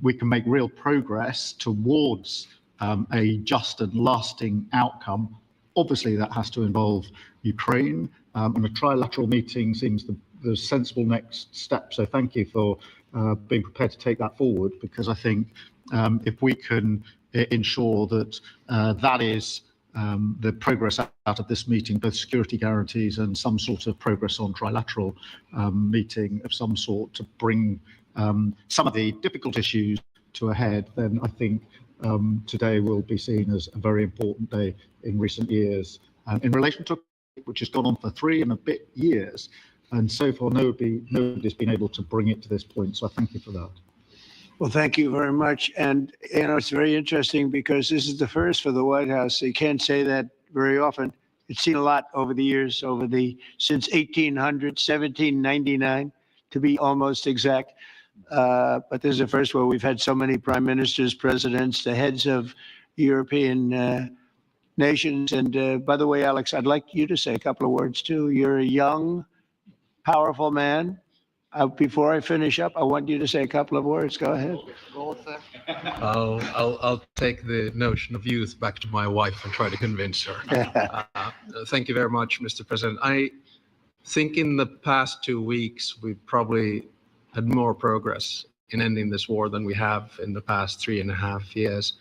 we can make real progress towards a just and lasting outcome. Obviously, that has to involve Ukraine, and a trilateral meeting seems the sensible next step. So thank you for being prepared to take that forward, because I think if we can ensure that that is the progress out of this meeting, both security guarantees and some sort of progress on trilateral meeting of some sort to bring some of the difficult issues to a head, then I think today will be seen as a very important day in recent years. In relation to which has gone on for 3 and a bit years, and so far nobody's been able to bring it to this point. So I thank you for that. Well, thank you very much. And, you know, it's very interesting because this is the first for the White House. You can't say that very often. It's seen a lot over the years, since 1799, to be almost exact. But this is the first where we've had so many prime ministers, presidents, the heads of European nations. And by the way, Alex, I'd like you to say a couple of words too. You're a young, powerful man. Before I finish up, I want you to say a couple of words. Go ahead. I'll take the notion of youth back to my wife and try to convince her. Thank you very much, Mr. President. I think in the past 2 weeks, we've probably had more progress in ending this war than we have in the past 3.5 years.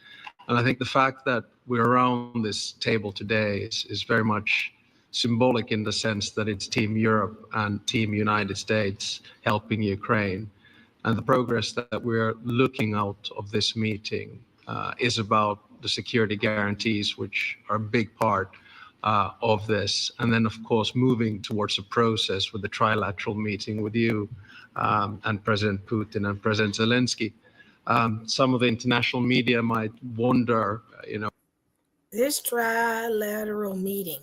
And I think the fact that we're around this table today is very much symbolic in the sense that it's Team Europe and Team United States helping Ukraine. And the progress that we're looking out of this meeting is about the security guarantees, which are a big part of this. And then, of course, moving towards a process with the trilateral meeting with you and President Putin and President Zelensky. Some of the international media might wonder, This trilateral meeting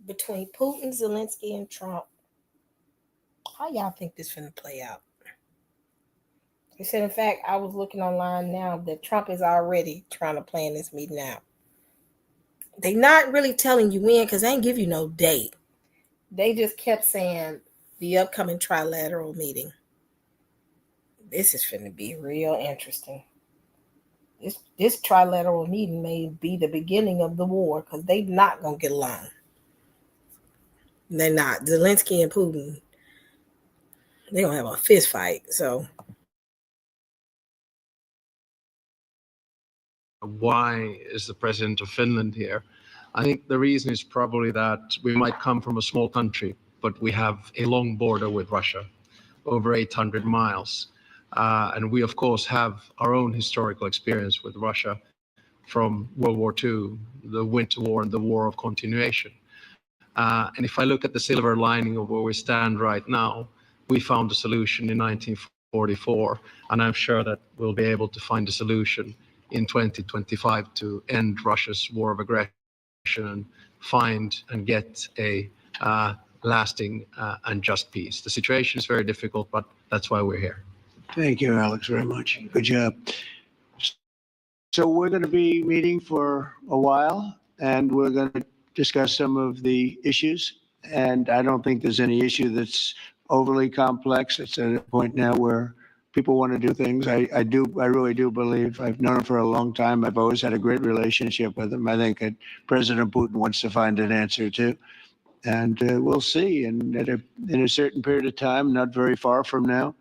between Putin, Zelensky, and Trump, how y'all think this finna play out? They said, in fact, I was looking online now that Trump is already trying to plan this meeting out. They not really telling you when, because they ain't give you no date. They just kept saying the upcoming trilateral meeting. This is finna be real interesting. This trilateral meeting may be the beginning of the war, because they not gonna get along. They're not. Zelensky and Putin, they're going to have a fist fight. So why is the president of Finland here? I think the reason is probably that we might come from a small country, but we have a long border with Russia, over 800 miles. And we, of course, have our own historical experience with Russia from World War II, the Winter War and the War of Continuation. And if I look at the silver lining of where we stand right now, we found a solution in 1944, and I'm sure that we'll be able to find a solution in 2025 to end Russia's war of aggression and find and get a lasting and just peace. The situation is very difficult, but that's why we're here. Thank you, Alex, very much. Good job. So we're going to be meeting for a while, and we're going to discuss some of the issues. And I don't think there's any issue that's overly complex. It's at a point now where people want to do things. I really do believe, I've known him for a long time. I've always had a great relationship with him. I think that President Putin wants to find an answer too. And we'll see. And in a certain period of time, not very far from now,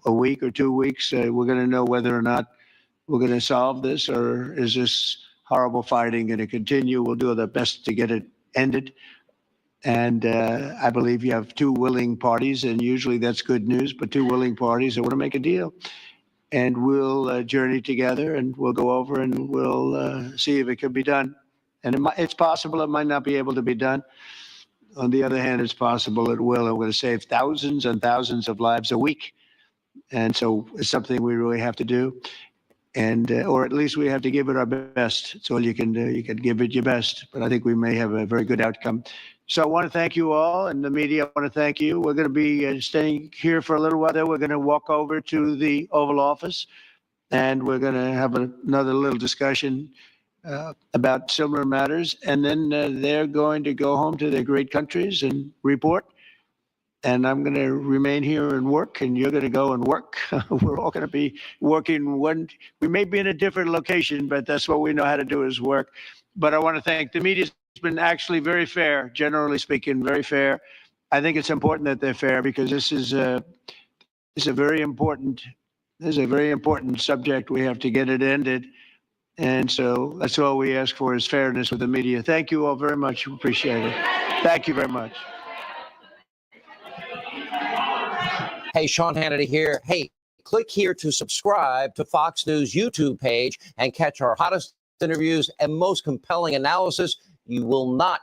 a week or 2 weeks, we're going to know whether or not we're going to solve this, or is this horrible fighting going to continue? We'll do our best to get it ended. And I believe you have 2 willing parties, and usually that's good news, but 2 willing parties that want to make a deal. And we'll journey together, and we'll go over and we'll see if it can be done. And it's possible it might not be able to be done. On the other hand, it's possible it will. And we're going to save thousands and thousands of lives a week. And so it's something we really have to do. and or at least we have to give it our best. It's all you can do. You can give it your best, but I think we may have a very good outcome. So I want to thank you all, and the media. I want to thank you. We're going to be staying here for a little while. Then we're going to walk over to the Oval Office, and we're going to have another little discussion about similar matters, and then they're going to go home to their great countries and report. And I'm going to remain here and work, and you're going to go and work. We're all going to be working. We may be in a different location, but that's what we know how to do is work. But I want to thank the media. It's been actually very fair, generally speaking, very fair. I think it's important that they're fair because this is a very important subject. We have to get it ended. And so that's all we ask for is fairness with the media. Thank you all very much. Appreciate it. Thank you very much. Hey, Sean Hannity here. Hey, click here to subscribe to Fox News YouTube page and catch our hottest interviews and most compelling analysis. You will not.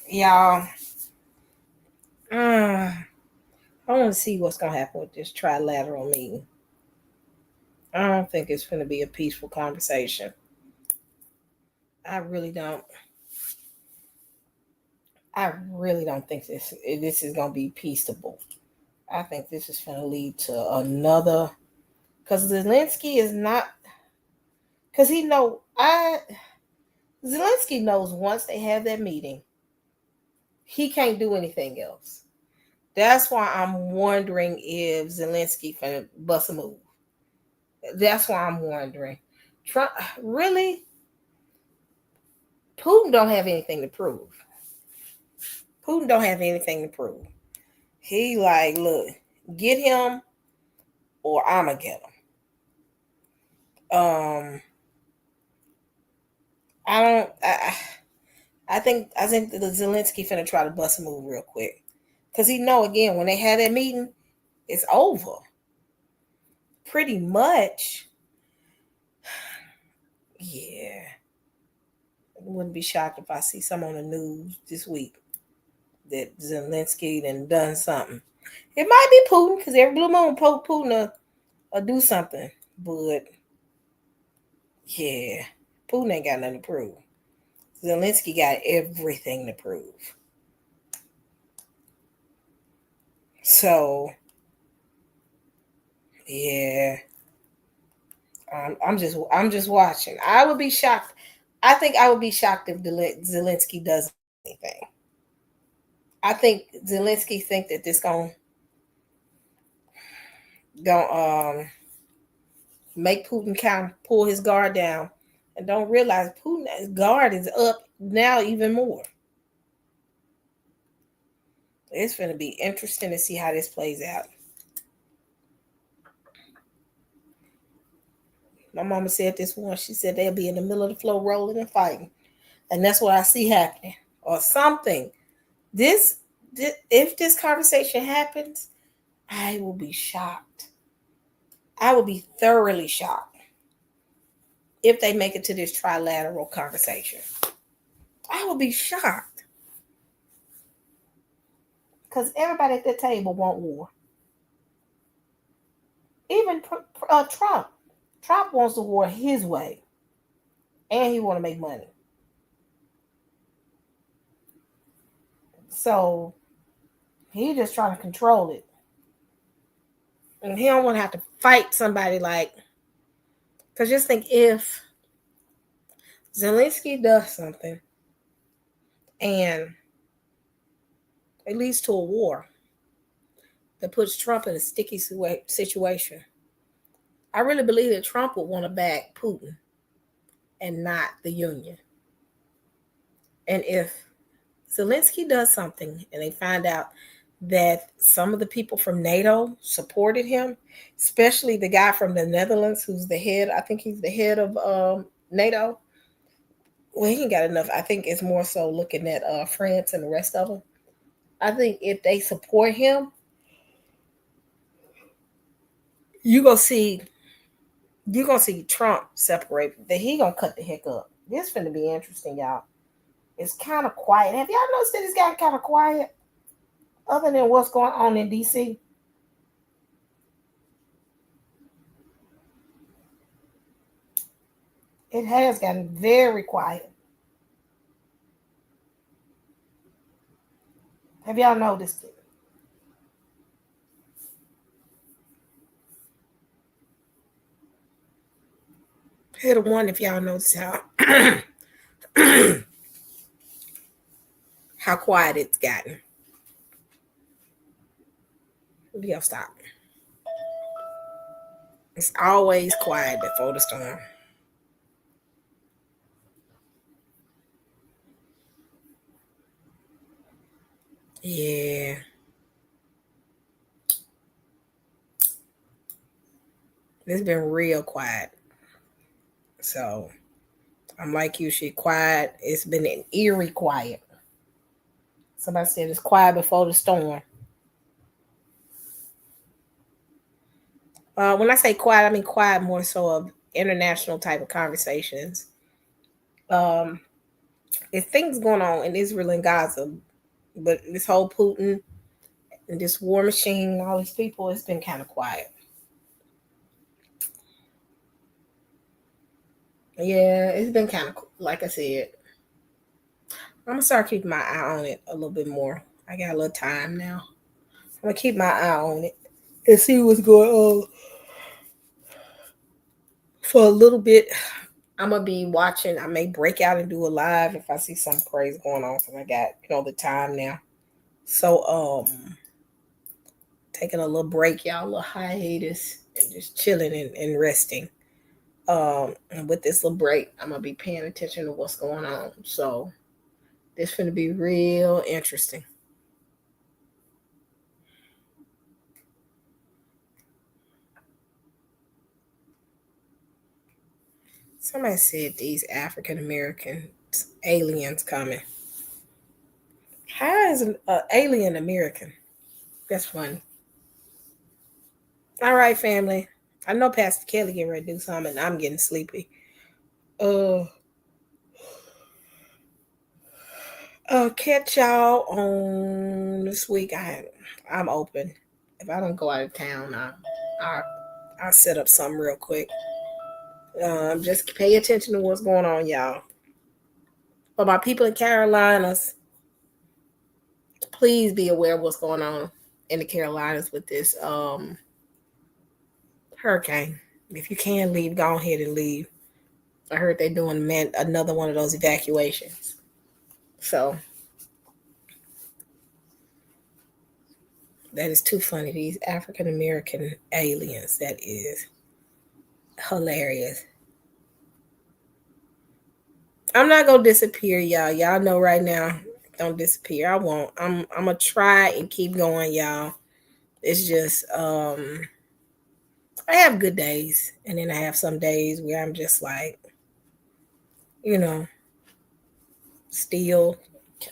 Y'all, I want to see what's going to happen with this trilateral meeting. I don't think it's going to be a peaceful conversation. I really don't think this is going to be peaceable. I think this is going to lead to another, because Zelensky is not, because Zelensky knows once they have that meeting, he can't do anything else. That's why I'm wondering if Zelensky finna bust a move. That's why I'm wondering. Trump, really? Putin don't have anything to prove. He like, look, get him or I'ma get him. I think the Zelensky finna try to bust a move real quick. Because he know, again, when they have that meeting, it's over. Pretty much. Yeah. I wouldn't be shocked if I see some on the news this week that Zelensky done something. It might be Putin, because every blue moon Putin will do something. But, yeah, Putin ain't got nothing to prove. Zelensky got everything to prove. So, yeah, I'm just watching. I would be shocked. I think I would be shocked if Zelensky does anything. I think Zelensky think that this gonna make Putin kind of pull his guard down, and don't realize Putin's guard is up now even more. It's going to be interesting to see how this plays out. My mama said this once. She said they'll be in the middle of the floor rolling and fighting. And that's what I see happening. Or something. If this conversation happens, I will be shocked. I will be thoroughly shocked if they make it to this trilateral conversation. I will be shocked. Because everybody at the table want war. Even Trump. Trump wants the war his way. And he want to make money. So, he just trying to control it. And he don't want to have to fight somebody like... Because just think, if Zelensky does something and it leads to a war that puts Trump in a sticky situation, I really believe that Trump would want to back Putin and not the Union. And if Zelensky does something and they find out that some of the people from NATO supported him, especially the guy from the Netherlands who's the head, I think he's the head of NATO. Well, he ain't got enough. I think it's more so looking at France and the rest of them. I think if they support him, you're gonna see Trump separate. That he gonna cut the heck up. This finna be interesting, y'all. It's kind of quiet. Have y'all noticed that it's got kind of quiet? Other than what's going on in DC, It has gotten very quiet. Have y'all noticed it? Hit a one if y'all notice how how quiet it's gotten. Maybe I'll stop. It's always quiet before the storm. Yeah. It's been real quiet. So I'm like you, she quiet. It's been an eerie quiet. Somebody said it's quiet before the storm. When I say quiet, I mean quiet more so of international type of conversations. It's things going on in Israel and Gaza, but this whole Putin and this war machine and all these people, it's been kind of quiet. Yeah, it's been kind of, like I said, I'm going to start keeping my eye on it a little bit more. I got a little time now. I'm going to keep my eye on it and see what's going on. For a little bit, I'm going to be watching. I may break out and do a live if I see some crazy going on because I got, the time now. So, taking a little break, y'all, a little hiatus and just chilling and resting. And with this little break, I'm going to be paying attention to what's going on. So, this is going to be real interesting. Somebody said these African American aliens coming. How is an alien American? That's funny. All right, family. I know Pastor Kelly getting ready to do something, and I'm getting sleepy. Catch y'all on this week. I'm open. If I don't go out of town, I'll set up something real quick. Just pay attention to what's going on, y'all. For my people in Carolinas, please be aware of what's going on in the Carolinas with this hurricane. If you can leave, go ahead and leave. I heard they're doing another one of those evacuations. So that is too funny. These African American aliens. That is hilarious. I'm not gonna disappear, y'all. Y'all know right now, don't disappear. I won't. I'm gonna try and keep going, y'all. It's just I have good days, and then I have some days where I'm just like, still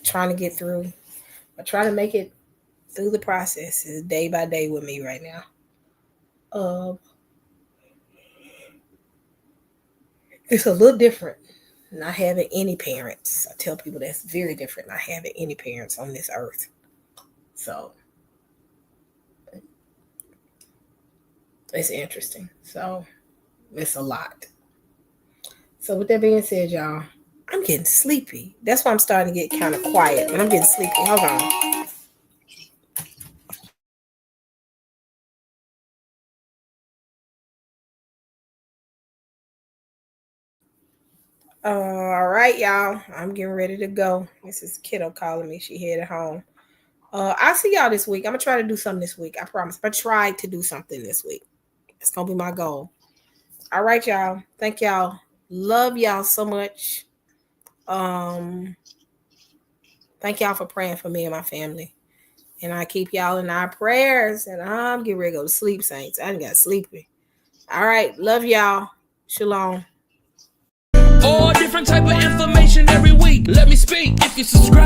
trying to get through. I try to make it through the process. It's day by day with me right now. It's a little different not having any parents. I tell people that's very different not having any parents on this earth. So it's interesting. So it's a lot. So with that being said, y'all, I'm getting sleepy. That's why I'm starting to get kind of quiet. And I'm getting sleepy. Hold on. All right, y'all. I'm getting ready to go. This is Kiddo calling me. She headed home. I'll see y'all this week. I'm going to try to do something this week. I promise. I tried to do something this week. It's going to be my goal. All right, y'all. Thank y'all. Love y'all so much. Thank y'all for praying for me and my family. And I keep y'all in our prayers. And I'm getting ready to go to sleep, saints. I done got sleepy. All right. Love y'all. Shalom. All different type of information every week. Let me speak. If you subscribe